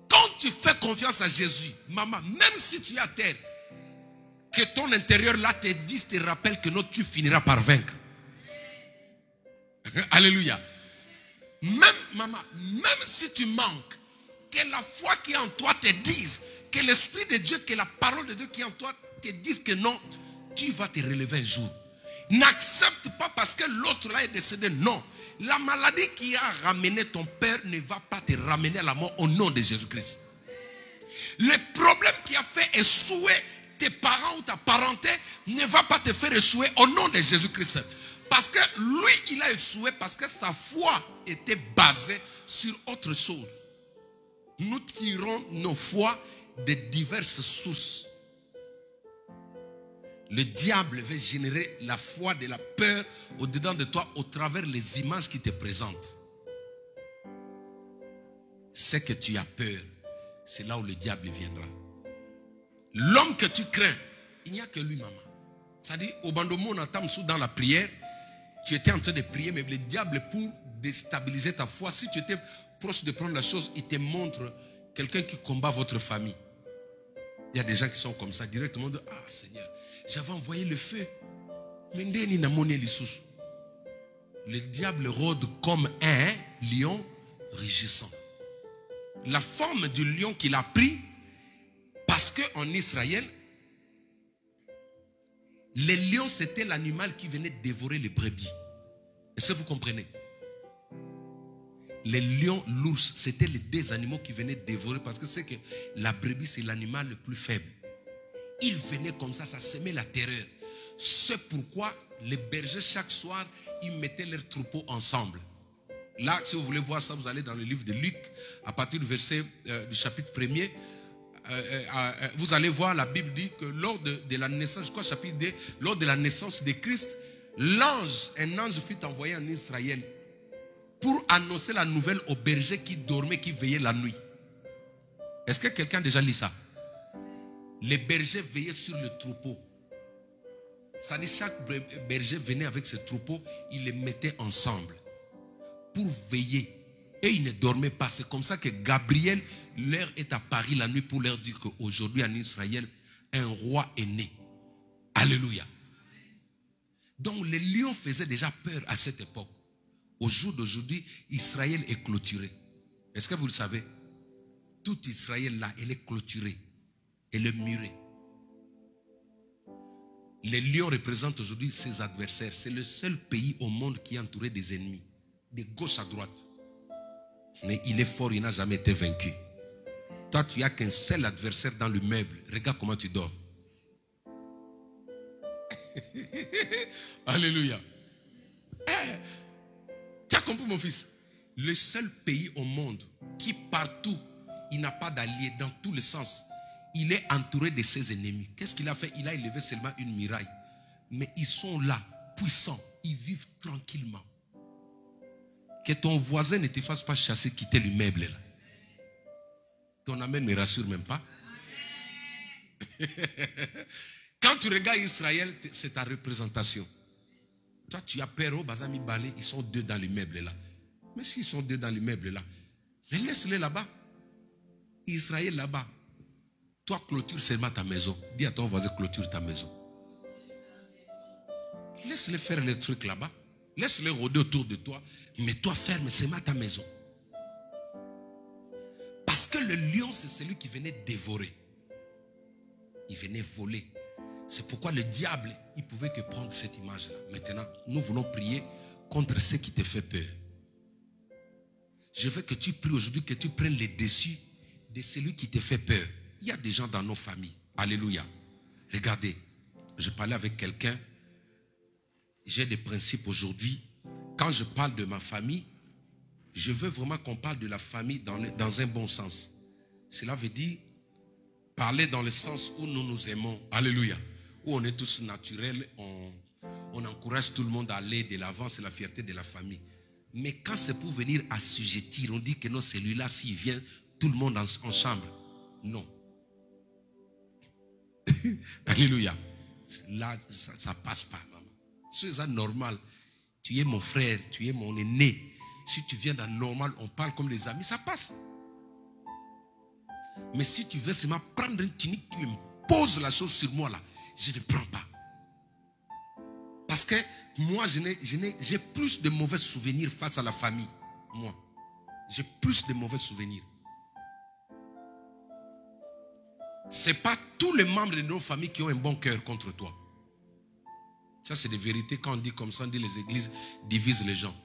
Quand tu fais confiance à Jésus, maman, même si tu es à terre, que ton intérieur là te dise, te rappelle que non, tu finiras par vaincre. Alléluia. Même, maman, même si tu manques, que la foi qui est en toi te dise, que l'Esprit de Dieu, que la parole de Dieu qui est en toi te dise que non, tu vas te relever un jour. N'accepte pas parce que l'autre là est décédé. Non. La maladie qui a ramené ton père ne va pas te ramener à la mort au nom de Jésus-Christ. Le problème qui a fait échouer tes parents ou ta parenté ne va pas te faire échouer au nom de Jésus-Christ. Parce que lui, il a échoué parce que sa foi était basée sur autre chose. Nous tirons nos foi de diverses sources. Le diable veut générer la foi de la peur au-dedans de toi au travers des images qu'il te présente. C'est que tu as peur. C'est là où le diable viendra. L'homme que tu crains, il n'y a que lui, maman. C'est-à-dire, au bandomo, on entend dans la prière, tu étais en train de prier, mais le diable, pour déstabiliser ta foi, si tu étais proche de prendre la chose, il te montre quelqu'un qui combat votre famille. Il y a des gens qui sont comme ça, directement de, ah Seigneur, j'avais envoyé le feu. Mais le diable rôde comme un lion rugissant. La forme du lion qu'il a pris, parce qu'en Israël, les lions, c'était l'animal qui venait dévorer les brebis. Est-ce que vous comprenez? Les lions, l'ours, c'était les deux animaux qui venaient dévorer, parce que c'est que la brebis, c'est l'animal le plus faible. Ils venaient comme ça semait la terreur. C'est pourquoi les bergers, chaque soir, ils mettaient leurs troupeaux ensemble. Là, si vous voulez voir ça, vous allez dans le livre de Luc, à partir du verset du chapitre 1er. Vous allez voir, la Bible dit que lors de la naissance, je crois chapitre 2, lors de la naissance de Christ, un ange fut envoyé en Israël pour annoncer la nouvelle aux bergers qui dormaient, qui veillaient la nuit. Est-ce que quelqu'un a déjà lu ça? Les bergers veillaient sur le troupeau. Ça dit, chaque berger venait avec ses troupeaux, il les mettait ensemble pour veiller. Et ils ne dormaient pas. C'est comme ça que Gabriel leur est apparu la nuit pour leur dire qu'aujourd'hui en Israël, un roi est né. Alléluia. Donc les lions faisaient déjà peur à cette époque. Au jour d'aujourd'hui, Israël est clôturé. Est-ce que vous le savez? Tout Israël là, elle est clôturée. Elle est murée. Les lions représentent aujourd'hui ses adversaires. C'est le seul pays au monde qui est entouré des ennemis. De gauche à droite. Mais il est fort, il n'a jamais été vaincu. Toi, tu n'as qu'un seul adversaire dans le meuble. Regarde comment tu dors. Alléluia. Tu as compris, mon fils? Le seul pays au monde qui partout il n'a pas d'allié dans tous les sens. Il est entouré de ses ennemis. Qu'est-ce qu'il a fait? Il a élevé seulement une muraille. Mais ils sont là, puissants. Ils vivent tranquillement. Que ton voisin ne te fasse pas chasser, quitter l'immeuble là. Ton amen ne rassure même pas. Quand tu regardes Israël, c'est ta représentation. Toi, tu as peur, Bazami Balé, ils sont deux dans l'immeuble là. Mais s'ils sont deux dans l'immeuble là, mais laisse-les là-bas. Israël là-bas. Toi, clôture seulement ta maison. Dis à ton voisin, clôture ta maison. Laisse-les faire les trucs là-bas. Laisse-les rôder autour de toi. Mais toi, ferme seulement ta maison. Parce que le lion, c'est celui qui venait dévorer. Il venait voler. C'est pourquoi le diable, il pouvait que prendre cette image-là. Maintenant, nous voulons prier contre ce qui te fait peur. Je veux que tu pries aujourd'hui, que tu prennes les dessus de celui qui te fait peur. Il y a des gens dans nos familles. Alléluia. Regardez, je parlais avec quelqu'un. J'ai des principes aujourd'hui. Quand je parle de ma famille, je veux vraiment qu'on parle de la famille dans un bon sens. Cela veut dire parler dans le sens où nous nous aimons. Alléluia. Où on est tous naturels. On encourage tout le monde à aller de l'avant. C'est la fierté de la famille. Mais quand c'est pour venir assujettir, on dit que non, celui-là, s'il vient, tout le monde en chambre. Non. Alléluia. Là, ça passe pas, maman. C'est ça normal. Tu es mon frère, tu es mon aîné. Si tu viens dans normal, on parle comme des amis, ça passe. Mais si tu veux seulement prendre une tunique, tu imposes la chose sur moi là, je ne prends pas. Parce que moi, j'ai plus de mauvais souvenirs face à la famille. Moi, j'ai plus de mauvais souvenirs. Ce n'est pas tous les membres de nos familles qui ont un bon cœur contre toi. Ça, c'est des vérités. Quand on dit comme ça, on dit les églises divisent les gens.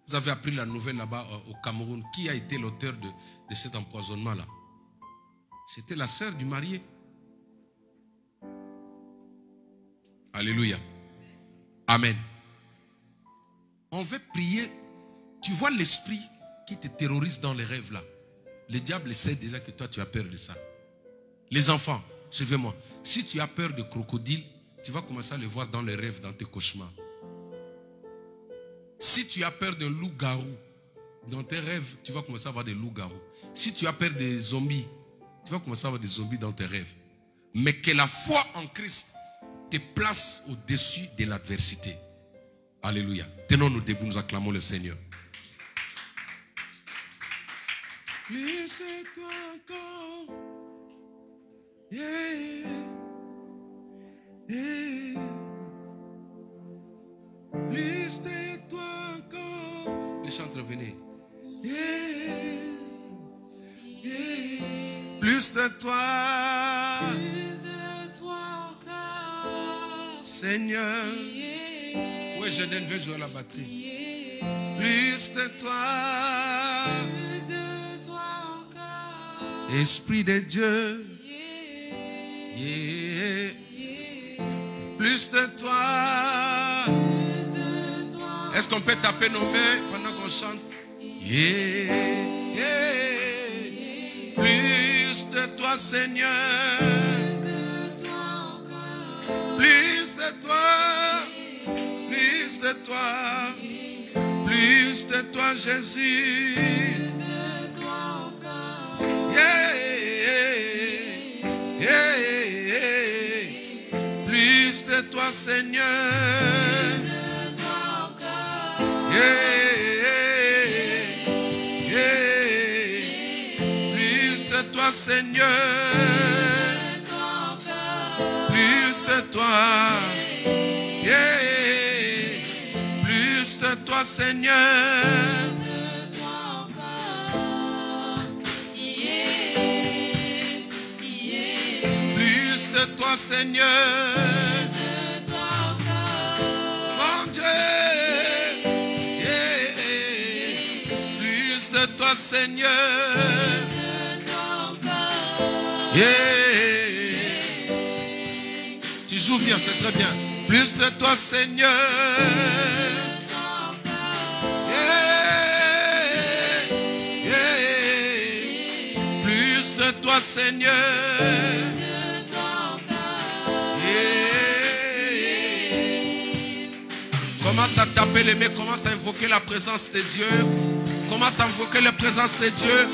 Vous avez appris la nouvelle là-bas au Cameroun. Qui a été l'auteur de cet empoisonnement-là? C'était la sœur du marié. Alléluia. Amen. On veut prier. Tu vois l'esprit qui te terrorise dans les rêves là. Le diable sait déjà que toi tu as peur de ça. Les enfants, suivez-moi. Si tu as peur de crocodile, tu vas commencer à le voir dans les rêves, dans tes cauchemars. Si tu as peur d'un loup-garou, dans tes rêves, tu vas commencer à avoir des loups-garous. Si tu as peur des zombies, tu vas commencer à avoir des zombies dans tes rêves. Mais que la foi en Christ te place au-dessus de l'adversité. Alléluia. Tenons-nous debout, nous acclamons le Seigneur. Plus de toi encore. Yeah. Yeah. Plus de toi encore. Les chantres, venez. Yeah. Yeah. Plus de toi. Plus de toi encore. Seigneur. Yeah. Oui, Jaden veut jouer à la batterie. Yeah. Plus de toi. Plus de toi encore. Esprit de Dieu. Yeah. Yeah. Yeah. Plus de toi. Plus de toi. Est-ce qu'on peut taper nos mains pendant qu'on chante? Yeah. Yeah. Plus de toi, Seigneur. Plus de toi encore. Plus de toi. Plus de toi. Plus de toi, Jésus. Plus de toi encore. Yeah. Yeah. Plus de toi, Seigneur. Plus de toi encore. Yeah. Yeah. Plus de toi, Seigneur. Plus de toi encore. Plus de toi. Yeah. Plus de toi, Seigneur. Plus de toi encore. Yeah. Yeah. Plus de toi, Seigneur. Plus de toi encore. Mon Dieu. Yeah. Plus de toi, Seigneur. Plus de toi encore. Yeah. Tu joues bien, c'est très bien. Plus de toi, Seigneur. Plus de toi encore. Yeah. Yeah. toi, Seigneur. Commence à taper les mains, commence à invoquer la présence de Dieu. Commence à invoquer la présence de Dieu.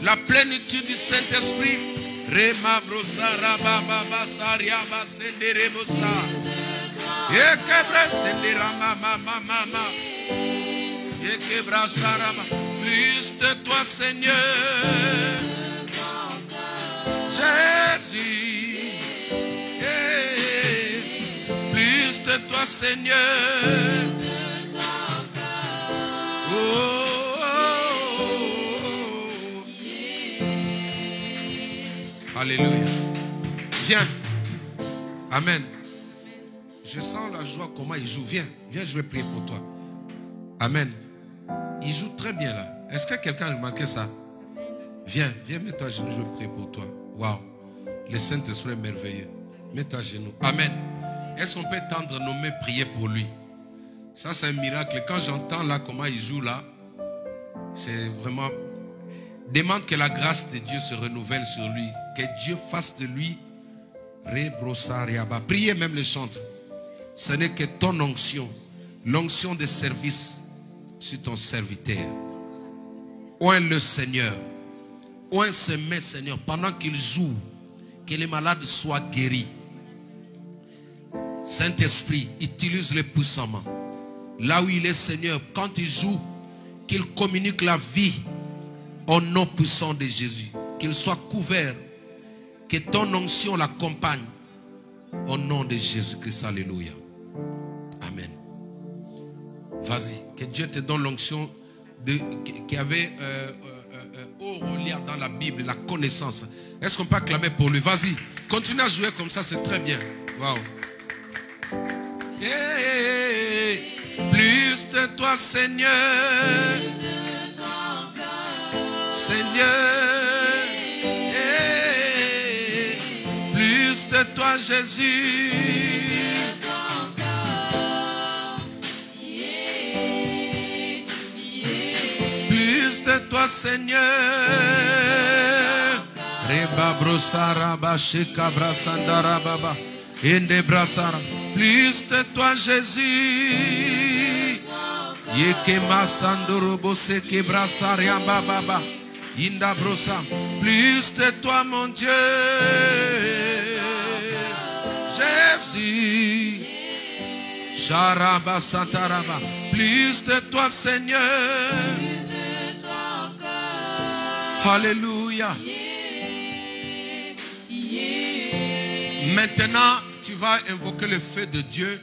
La plénitude du Saint-Esprit. Rema brosa rababa saria basendere bosa. Ekebra sendera mama mama. Ekebra saraba. Plus de toi, Seigneur. Jésus. Plus de toi, Seigneur. Oh. Alléluia. Viens. Amen. Je sens la joie, comment il joue. Viens, viens, je vais prier pour toi. Amen. Il joue très bien là. Est-ce que quelqu'un a remarqué ça? Viens, viens, mets-toi à genoux, je vais prier pour toi. Waouh. Le Saint-Esprit est merveilleux. Mets-toi à genoux. Amen. Est-ce qu'on peut tendre nos mains, prier pour lui? Ça, c'est un miracle. Quand j'entends là comment il joue là, c'est vraiment... Demande que la grâce de Dieu se renouvelle sur lui. Que Dieu fasse de lui Rebrossariaba. Priez même les chantres. Ce n'est que ton onction, l'onction de service sur ton serviteur. Oint le Seigneur. Oint ses mains, Seigneur, pendant qu'il joue, que les malades soient guéris. Saint-Esprit, utilise-le puissamment. Là où il est, Seigneur, quand il joue, qu'il communique la vie au nom puissant de Jésus. Qu'il soit couvert. Que ton onction l'accompagne. Au nom de Jésus-Christ. Alléluia. Amen. Vas-y. Que Dieu te donne l'onction qui avait au relire dans la Bible, la connaissance. Est-ce qu'on peut acclamer pour lui? Vas-y. Continue à jouer comme ça, c'est très bien. Waouh. Plus de toi, Seigneur. Seigneur. Plus de toi, Jésus. Plus de toi, Seigneur. Reba brosara bashika brasandara baba. Ende brasara. Plus de toi, Jésus. Yeke masandoro bose ke brasaria baba. Inda brosa. Plus de toi, mon Dieu. Jésus. Sharaba santaraba. Plus de toi, Seigneur. Alléluia. Maintenant, tu vas invoquer le feu de Dieu.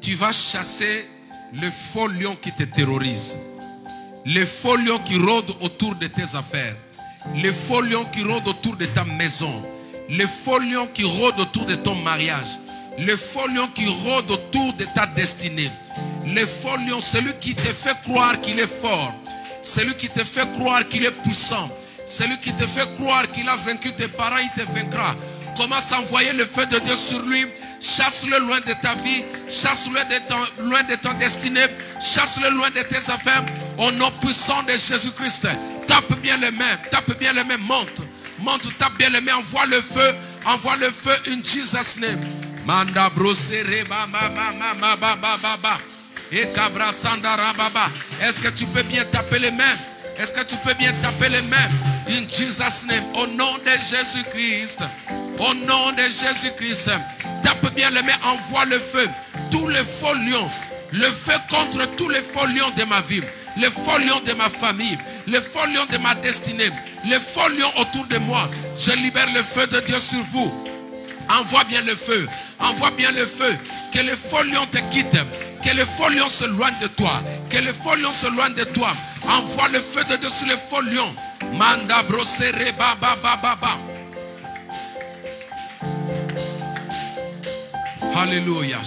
Tu vas chasser le faux lion qui te terrorise. Les faux lions qui rôdent autour de tes affaires. Les faux lions qui rôdent autour de ta maison. Les faux lions qui rôdent autour de ton mariage. Les faux lions qui rôdent autour de ta destinée. Les faux lions, celui qui te fait croire qu'il est fort. Celui qui te fait croire qu'il est puissant. Celui qui te fait croire qu'il a vaincu tes parents, il te vaincra. Commence à envoyer le feu de Dieu sur lui. Chasse-le loin de ta vie. Chasse-le loin de ton destinée. Chasse-le loin de tes affaires. Au nom puissant de Jésus-Christ. Tape bien les mains. Tape bien les mains. Monte. Monte, tape bien les mains. Envoie le feu. Envoie le feu in Jesus' name. Manda brosere baba baba baba baba. Et cabra sandara baba. Est-ce que tu peux bien taper les mains? Est-ce que tu peux bien taper les mains? In Jesus' name. Au nom de Jésus-Christ. Au nom de Jésus-Christ. Tape bien les mains. Envoie le feu. Tous les faux lions. Le feu contre tous les faux lions de ma vie. Les faux lions de ma famille. Les faux lions de ma destinée. Les faux lions autour de moi. Je libère le feu de Dieu sur vous. Envoie bien le feu. Envoie bien le feu. Que les faux lions te quittent. Que les faux lions se loignent de toi. Que les faux lions se loignent de toi. Envoie le feu de Dieu sur les faux lions. Manda brosere baba baba baba. Alléluia.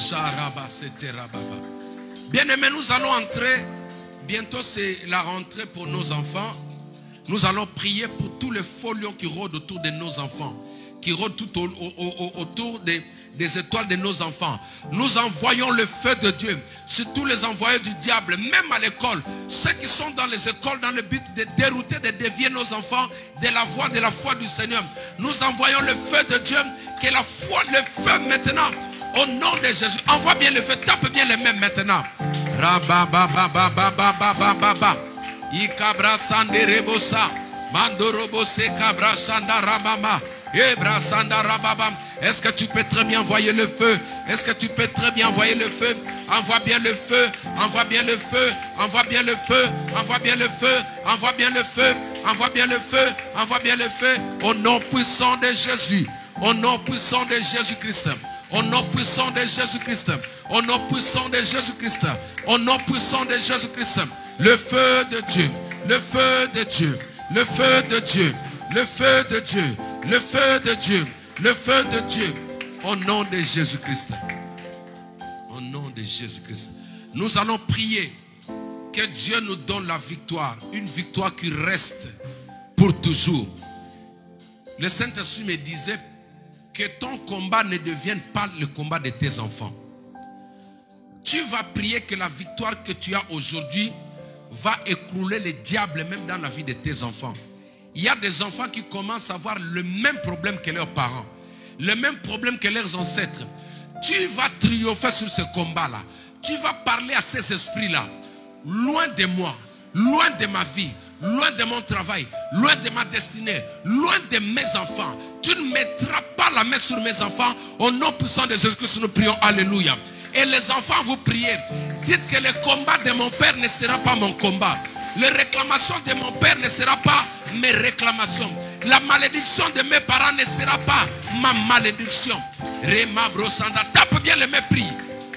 Bien-aimés, nous allons entrer. Bientôt c'est la rentrée pour nos enfants. Nous allons prier pour tous les faux lions qui rôdent autour de nos enfants. Qui rôdent tout autour des étoiles de nos enfants. Nous envoyons le feu de Dieu sur tous les envoyés du diable, même à l'école, ceux qui sont dans les écoles dans le but de dérouter, de dévier nos enfants de la voie de la foi du Seigneur. Nous envoyons le feu de Dieu, que la foi, le feu maintenant, au nom de Jésus. Envoie bien le feu, tape bien les mains maintenant. Rabababababababababa. Ikabra sande rebosa. Mandorobo se kabra sanda rabama. Ebra sanda rababam. Est-ce que tu peux très bien envoyer le feu? Est-ce que tu peux très bien envoyer le feu? Envoie bien le feu, envoie bien le feu, envoie bien le feu, envoie bien le feu, envoie bien le feu, envoie bien le feu, envoie bien le feu. Au nom puissant de Jésus, au nom puissant de Jésus-Christ, au nom puissant de Jésus-Christ, au nom puissant de Jésus-Christ, au nom puissant de Jésus-Christ. Le feu de Dieu, le feu de Dieu, le feu de Dieu, le feu de Dieu, le feu de Dieu, le feu de Dieu, au nom de Jésus-Christ. Au nom de Jésus-Christ. Nous allons prier que Dieu nous donne la victoire. Une victoire qui reste pour toujours. Le Saint-Esprit me disait que ton combat ne devienne pas le combat de tes enfants. Tu vas prier que la victoire que tu as aujourd'hui va écrouler les diables même dans la vie de tes enfants. Il y a des enfants qui commencent à avoir le même problème que leurs parents. Le même problème que leurs ancêtres. Tu vas triompher sur ce combat-là. Tu vas parler à ces esprits-là. Loin de moi, loin de ma vie, loin de mon travail, loin de ma destinée, loin de mes enfants. Tu ne mettras pas la main sur mes enfants. Au nom puissant de Jésus-Christ, nous prions. Alléluia. Et les enfants, vous priez. Dites que le combat de mon père ne sera pas mon combat. Les réclamations de mon père ne sera pas mes réclamations. La malédiction de mes parents ne sera pas ma malédiction. Rema brosanda. Tape bien le mépris.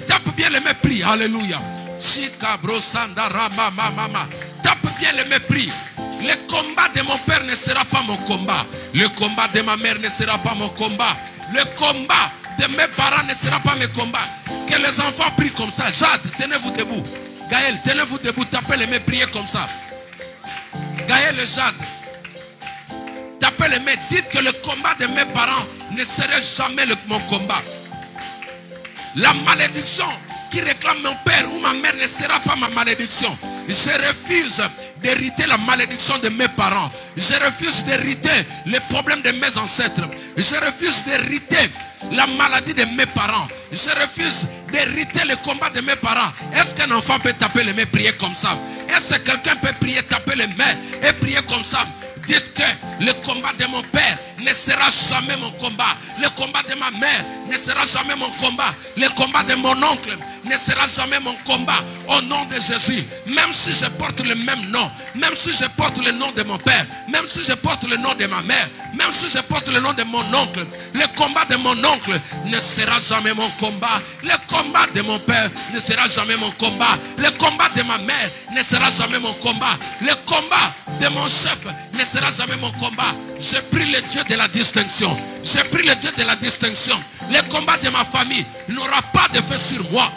Tape bien le mépris. Alléluia. Shika brosanda rama mama. Tape bien le mépris. Le combat de mon père ne sera pas mon combat. Le combat de ma mère ne sera pas mon combat. Le combat de mes parents ne sera pas mes combats. Que les enfants prient comme ça. Jade, tenez-vous debout. Gaël, tenez-vous debout. Tapez les mains, priez comme ça. Gaël et Jade. Tapez les mains. Dites que le combat de mes parents ne serait jamais mon combat. La malédiction qui réclame mon père ou ma mère ne sera pas ma malédiction. Je refuse d'hériter la malédiction de mes parents. Je refuse d'hériter les problèmes de mes ancêtres. Je refuse d'hériter la maladie de mes parents. Je refuse d'hériter le combat de mes parents. Est-ce qu'un enfant peut taper les mains, prier comme ça? Est-ce que quelqu'un peut prier, taper les mains et prier comme ça? Dites que le combat de mon père ne sera jamais mon combat. Le combat de ma mère ne sera jamais mon combat. Le combat de mon oncle ne sera jamais mon combat. Au nom de Jésus, même si je porte le même nom, même si je porte le nom de mon père, même si je porte le nom de ma mère, même si je porte le nom de mon oncle, le combat de mon oncle ne sera jamais mon combat. Le combat de mon père ne sera jamais mon combat. Le combat de ma mère ne sera jamais mon combat. Le combat de mon chef ne sera jamais mon combat. Je prie le Dieu de la distinction. Je prie le Dieu de la distinction. Le combat de ma famille n'aura pas d'effet sur moi.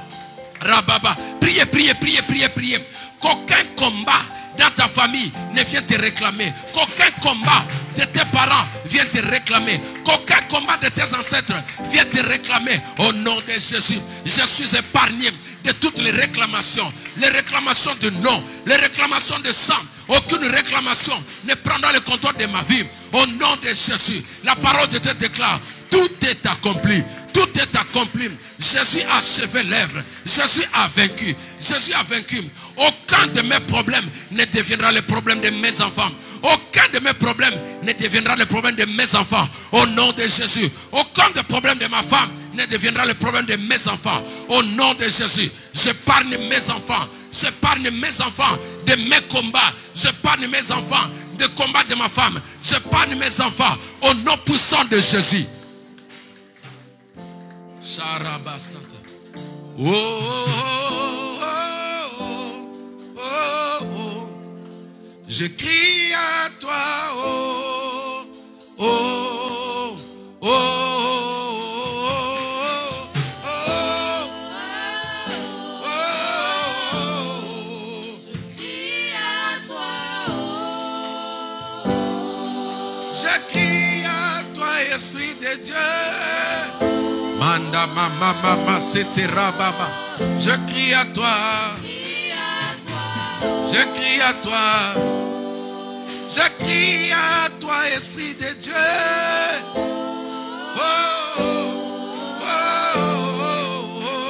Rababa. Priez, priez, priez, priez, priez. Qu'aucun combat dans ta famille ne vienne te réclamer. Qu'aucun combat de tes parents vienne te réclamer. Qu'aucun combat de tes ancêtres vienne te réclamer. Au nom de Jésus, je suis épargné de toutes les réclamations. Les réclamations de nom, les réclamations de sang. Aucune réclamation ne prendra le contrôle de ma vie. Au nom de Jésus, la parole de Dieu déclare, tout est accompli. Tout est accompli. Jésus a achevé l'œuvre. Jésus a vaincu. Jésus a vaincu. Aucun de mes problèmes ne deviendra le problème de mes enfants. Aucun de mes problèmes ne deviendra le problème de mes enfants. Au nom de Jésus. Aucun des problèmes de ma femme ne deviendra le problème de mes enfants. Au nom de Jésus. J'épargne mes enfants. J'épargne mes enfants de mes combats. J'épargne mes enfants des combats de ma femme. J'épargne mes enfants au nom puissant de Jésus. Oh, oh, oh, oh, oh. Je crie à toi, oh, oh, oh, oh, oh, oh. Je crie à toi, Je crie à toi, Esprit de Dieu. Manda mama mama c'était rababa. Je crie crie à toi. Je crie à toi. Je crie à toi, Esprit de Dieu. Oh, oh, oh, oh, oh.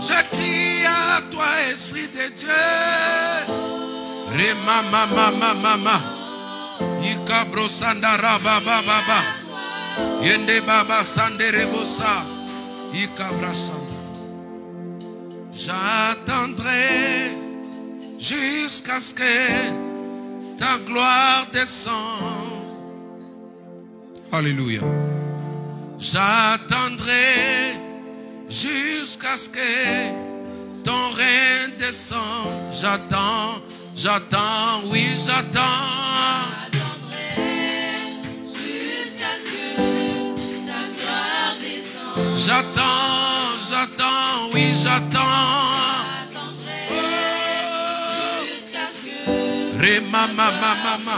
Je crie à toi, Esprit de Dieu. Rema mama mama. Ikabro sandara baba baba. Yende baba sandere bosa. Ikabra sandara. J'attendrai jusqu'à ce que ta gloire descende. Alléluia. J'attendrai jusqu'à ce que ton règne descende. J'attends, j'attends, oui j'attends. J'attendrai jusqu'à ce que ta gloire descende. J'attends, j'attends, oui j'attends. Mama, mama,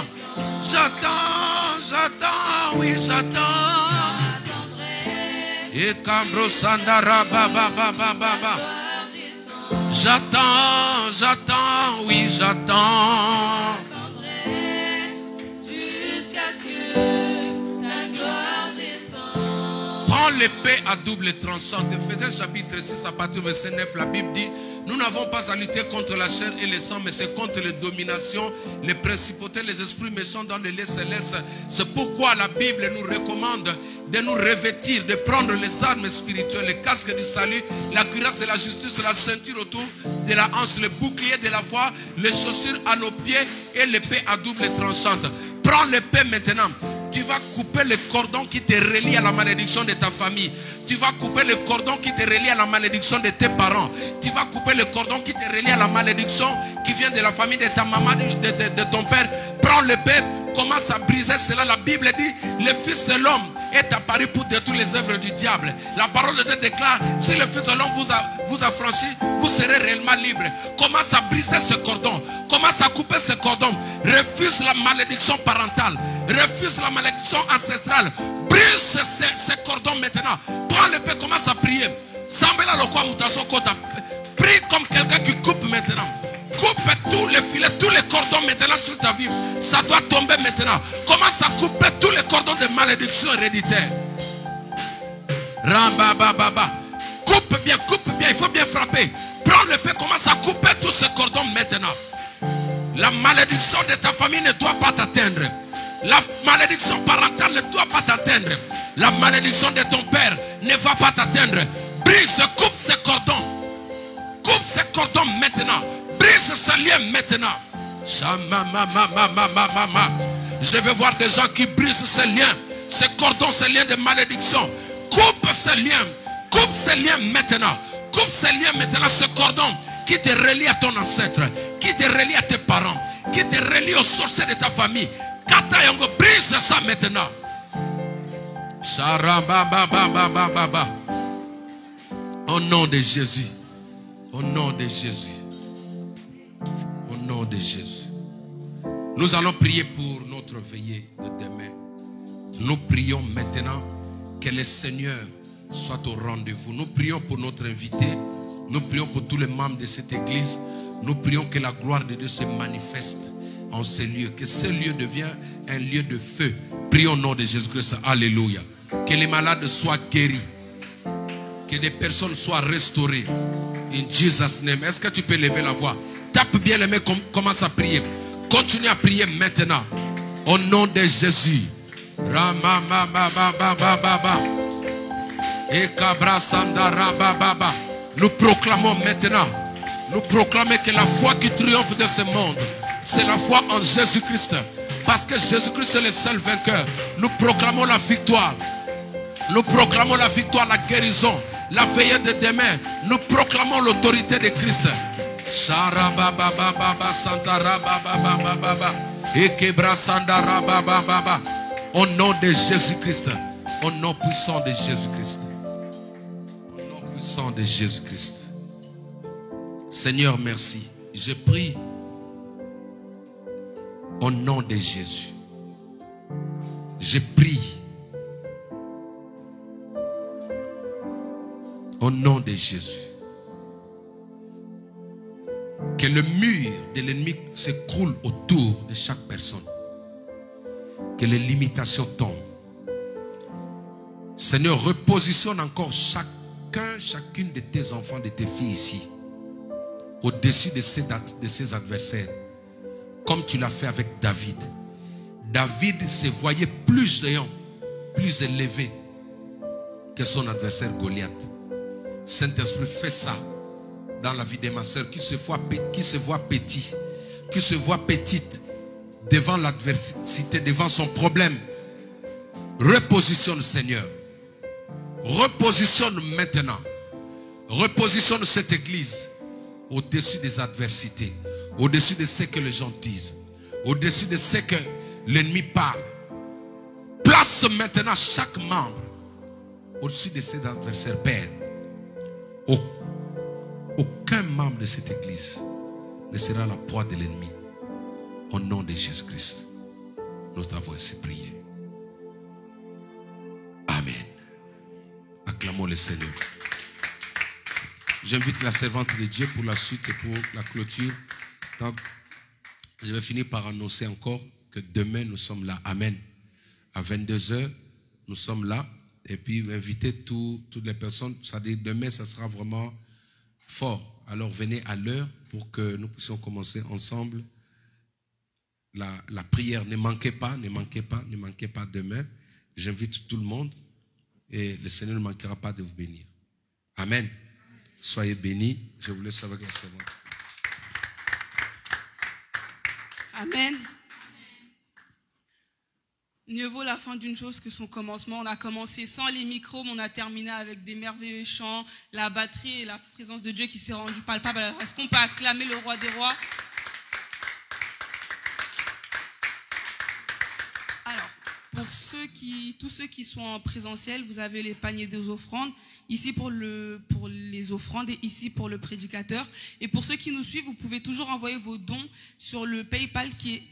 j'attends, j'attends, oui j'attends. Et Cambro Sandara baba baba baba. J'attends, j'attends, oui j'attends. Jusqu'à ce que ta gloire descende. Prends l'épée à double tranchant. Éphésiens chapitre 6 à partir du verset 9, la Bible dit: nous n'avons pas à lutter contre la chair et le sang, mais c'est contre les dominations, les principautés, les esprits méchants dans les lieux célestes. C'est pourquoi la Bible nous recommande de nous revêtir, de prendre les armes spirituelles, le casque du salut, la cuirasse de la justice, la ceinture autour de la hanche, le bouclier de la foi, les chaussures à nos pieds et l'épée à double tranchante. Prends l'épée maintenant. Tu vas couper le cordon qui te relie à la malédiction de ta famille. Tu vas couper le cordon qui te relie à la malédiction de tes parents. Tu vas couper le cordon qui te relie à la malédiction qui vient de la famille de ta maman, de ton père. Prends l'épée, commence à briser cela. La Bible dit: le Fils de l'homme est apparu pour détruire les œuvres du diable. La parole de Dieu déclare: si le Fils de l'homme vous a franchi, vous serez réellement libre. Commence à briser ce cordon. Commence à couper ce cordon. Refuse la malédiction parentale. Refuse la malédiction ancestrale. Brise ce cordon maintenant. Prends l'épée, commence à prier. Prie comme quelqu'un qui coupe maintenant. Coupe tous les filets, tous les cordons maintenant sur ta vie. Ça doit tomber maintenant. Commence à couper tous les cordons de malédiction héréditaire. Rambababa. Coupe bien, il faut bien frapper. Prends l'épée, commence à couper tous ces cordons maintenant. La malédiction de ta famille ne doit pas t'atteindre. La malédiction parentale ne doit pas t'atteindre. La malédiction de ton père ne va pas t'atteindre. Brise, coupe ces cordons. Coupe ces cordons maintenant. Brise ce lien maintenant. Je vais voir des gens qui brisent ces liens. Ces cordons, ces liens de malédiction. Coupe ces liens. Coupe ces liens maintenant. Coupe ces liens maintenant. Ce cordon qui te relie à ton ancêtre, qui te relie à tes parents, qui te relie aux sorciers de ta famille. Katayango, brise ça maintenant. Au nom de Jésus. Au nom de Jésus. Au nom de Jésus. Nous allons prier pour notre veillée de demain. Nous prions maintenant que le Seigneur soit au rendez-vous. Nous prions pour notre invité. Nous prions pour tous les membres de cette église. Nous prions que la gloire de Dieu se manifeste en ce lieu. Que ce lieu devienne un lieu de feu. Prions au nom de Jésus-Christ. Alléluia. Que les malades soient guéris. Que des personnes soient restaurées. In Jesus' name. Est-ce que tu peux lever la voix? Tape bien les mains, commence à prier. Continue à prier maintenant. Au nom de Jésus. Nous proclamons maintenant. Nous proclamons que la foi qui triomphe de ce monde, c'est la foi en Jésus-Christ. Parce que Jésus-Christ est le seul vainqueur. Nous proclamons la victoire. Nous proclamons la victoire, la guérison, la veillée de demain. Nous proclamons l'autorité de Christ. Au nom de Jésus-Christ. Au nom puissant de Jésus-Christ. Au nom puissant de Jésus-Christ. Seigneur, merci. Je prie au nom de Jésus. Je prie Au nom de Jésus. Que le mur de l'ennemi s'écroule autour de chaque personne. Que les limitations tombent. Seigneur, repositionne encore chacune de tes enfants, de tes filles ici, au-dessus de ses adversaires, comme tu l'as fait avec David. David se voyait plus géant, plus élevé que son adversaire Goliath. Saint-Esprit, fais ça dans la vie de ma soeur qui se voit petit, qui se voit petite devant l'adversité, devant son problème. Repositionne, Seigneur. Repositionne maintenant. Repositionne cette église au-dessus des adversités, au-dessus de ce que les gens disent, au-dessus de ce que l'ennemi parle. Place maintenant chaque membre au-dessus de ses adversaires, Père. Aucun membre de cette église ne sera la proie de l'ennemi. Au nom de Jésus-Christ, nous t'avons ainsi prié. Amen. Acclamons le Seigneur. J'invite la servante de Dieu pour la suite et pour la clôture. Donc, je vais finir par annoncer encore que demain nous sommes là. Amen. À 22 h, nous sommes là. Et puis inviter toutes les personnes. C'est-à-dire demain, ça sera vraiment fort. Alors venez à l'heure pour que nous puissions commencer ensemble la prière. Ne manquez pas, ne manquez pas, ne manquez pas demain. J'invite tout le monde et le Seigneur ne manquera pas de vous bénir. Amen. Soyez bénis. Je vous laisse avec la servante. Amen. Mieux vaut la fin d'une chose que son commencement. On a commencé sans les micros, mais on a terminé avec des merveilleux chants, la batterie et la présence de Dieu qui s'est rendue palpable. Alors, est-ce qu'on peut acclamer le roi des rois? Alors, pour tous ceux qui sont en présentiel, vous avez les paniers des offrandes, ici pour les offrandes et ici pour le prédicateur. Et pour ceux qui nous suivent, vous pouvez toujours envoyer vos dons sur le PayPal qui est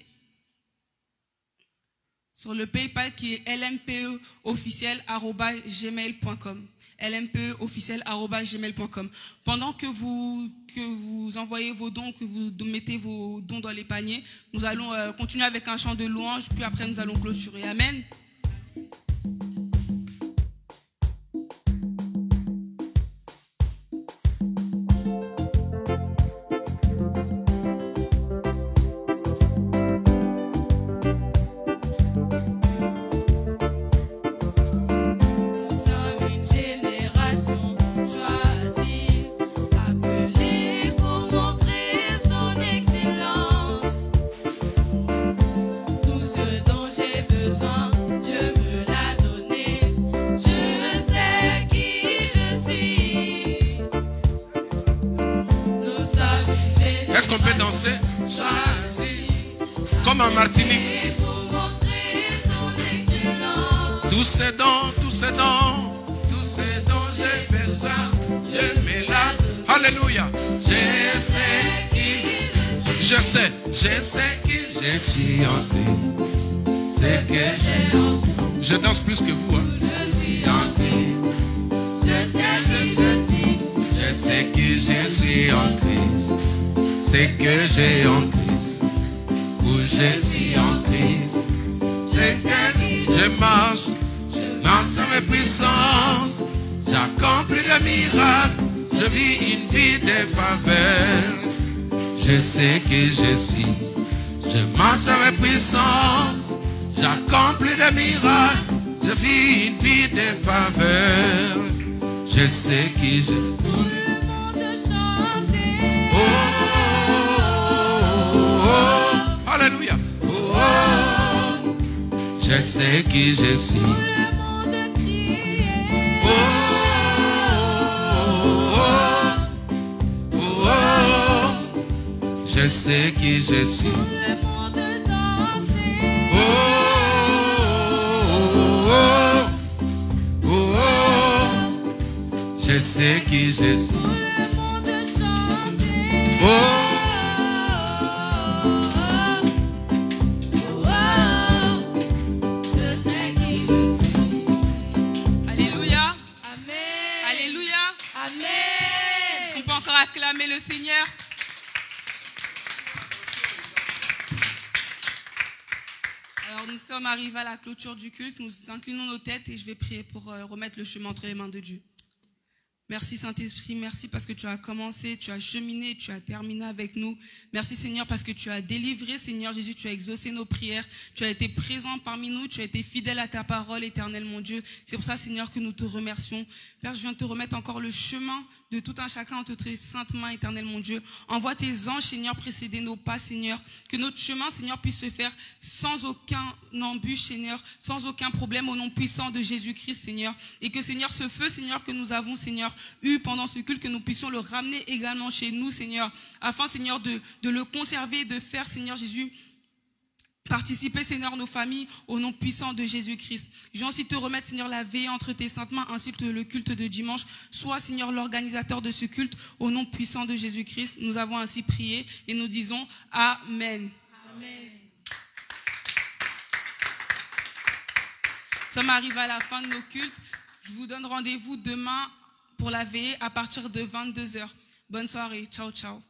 lmpeofficiel@gmail.com. lmpeofficiel@gmail.com. Pendant que vous envoyez vos dons, que vous mettez vos dons dans les paniers, nous allons continuer avec un chant de louange, puis après nous allons clôturer. Amen. Est-ce qu'on peut danser? Comme en Martinique. Tous ces dons j'ai besoin, Dieu me l'a. Alléluia. Je sais qui je suis en Christ. C'est que je danse plus que vous. Hein. Je sais qui je suis en Christ. C'est que j'ai en Christ. Où je suis en Christ. C'est que je marche dans mes puissances. J'accomplis des miracles. Je vis une vie de faveur. Je sais que je suis. Je marche dans mes puissances. J'accomplis des miracles. Je vis une vie de faveur. Je sais que je. Tout le monde chanter. Oh, oh, oh, alléluia. Oh, oh, je sais qui je suis. Tout le monde crier. Oh, oh, oh, oh, je sais qui je suis. Tout le monde danser. Oh, oh, oh, oh, je sais qui je suis. Tout le monde chanter. Oh, Je sais qui je suis. Alléluia. Amen. Alléluia. Amen. Alors nous sommes arrivés à la clôture du culte, nous inclinons nos têtes et je vais prier pour remettre le chemin entre les mains de Dieu. Merci Saint-Esprit, merci parce que tu as commencé, tu as cheminé, tu as terminé avec nous. Merci Seigneur parce que tu as délivré, Seigneur Jésus, tu as exaucé nos prières, tu as été présent parmi nous, tu as été fidèle à ta parole, éternel mon Dieu. C'est pour ça Seigneur que nous te remercions. Père, je viens te remettre encore le chemin de tout un chacun entre tes saintes mains, éternel mon Dieu. Envoie tes anges, Seigneur, précéder nos pas, Seigneur. Que notre chemin, Seigneur, puisse se faire sans aucun embûche, Seigneur, sans aucun problème au nom puissant de Jésus-Christ, Seigneur. Et que, Seigneur, ce feu, Seigneur, que nous avons, Seigneur, eu pendant ce culte, que nous puissions le ramener également chez nous, Seigneur, afin, Seigneur, de le conserver, de faire, Seigneur Jésus, participer, Seigneur, nos familles au nom puissant de Jésus-Christ. Je viens aussi te remettre, Seigneur, la veille entre tes saintes mains, ainsi que le culte de dimanche. Sois, Seigneur, l'organisateur de ce culte au nom puissant de Jésus-Christ. Nous avons ainsi prié et nous disons Amen. Amen. Nous sommes arrivés à la fin de nos cultes. Je vous donne rendez-vous demain pour la veillée à partir de 22h. Bonne soirée. Ciao, ciao.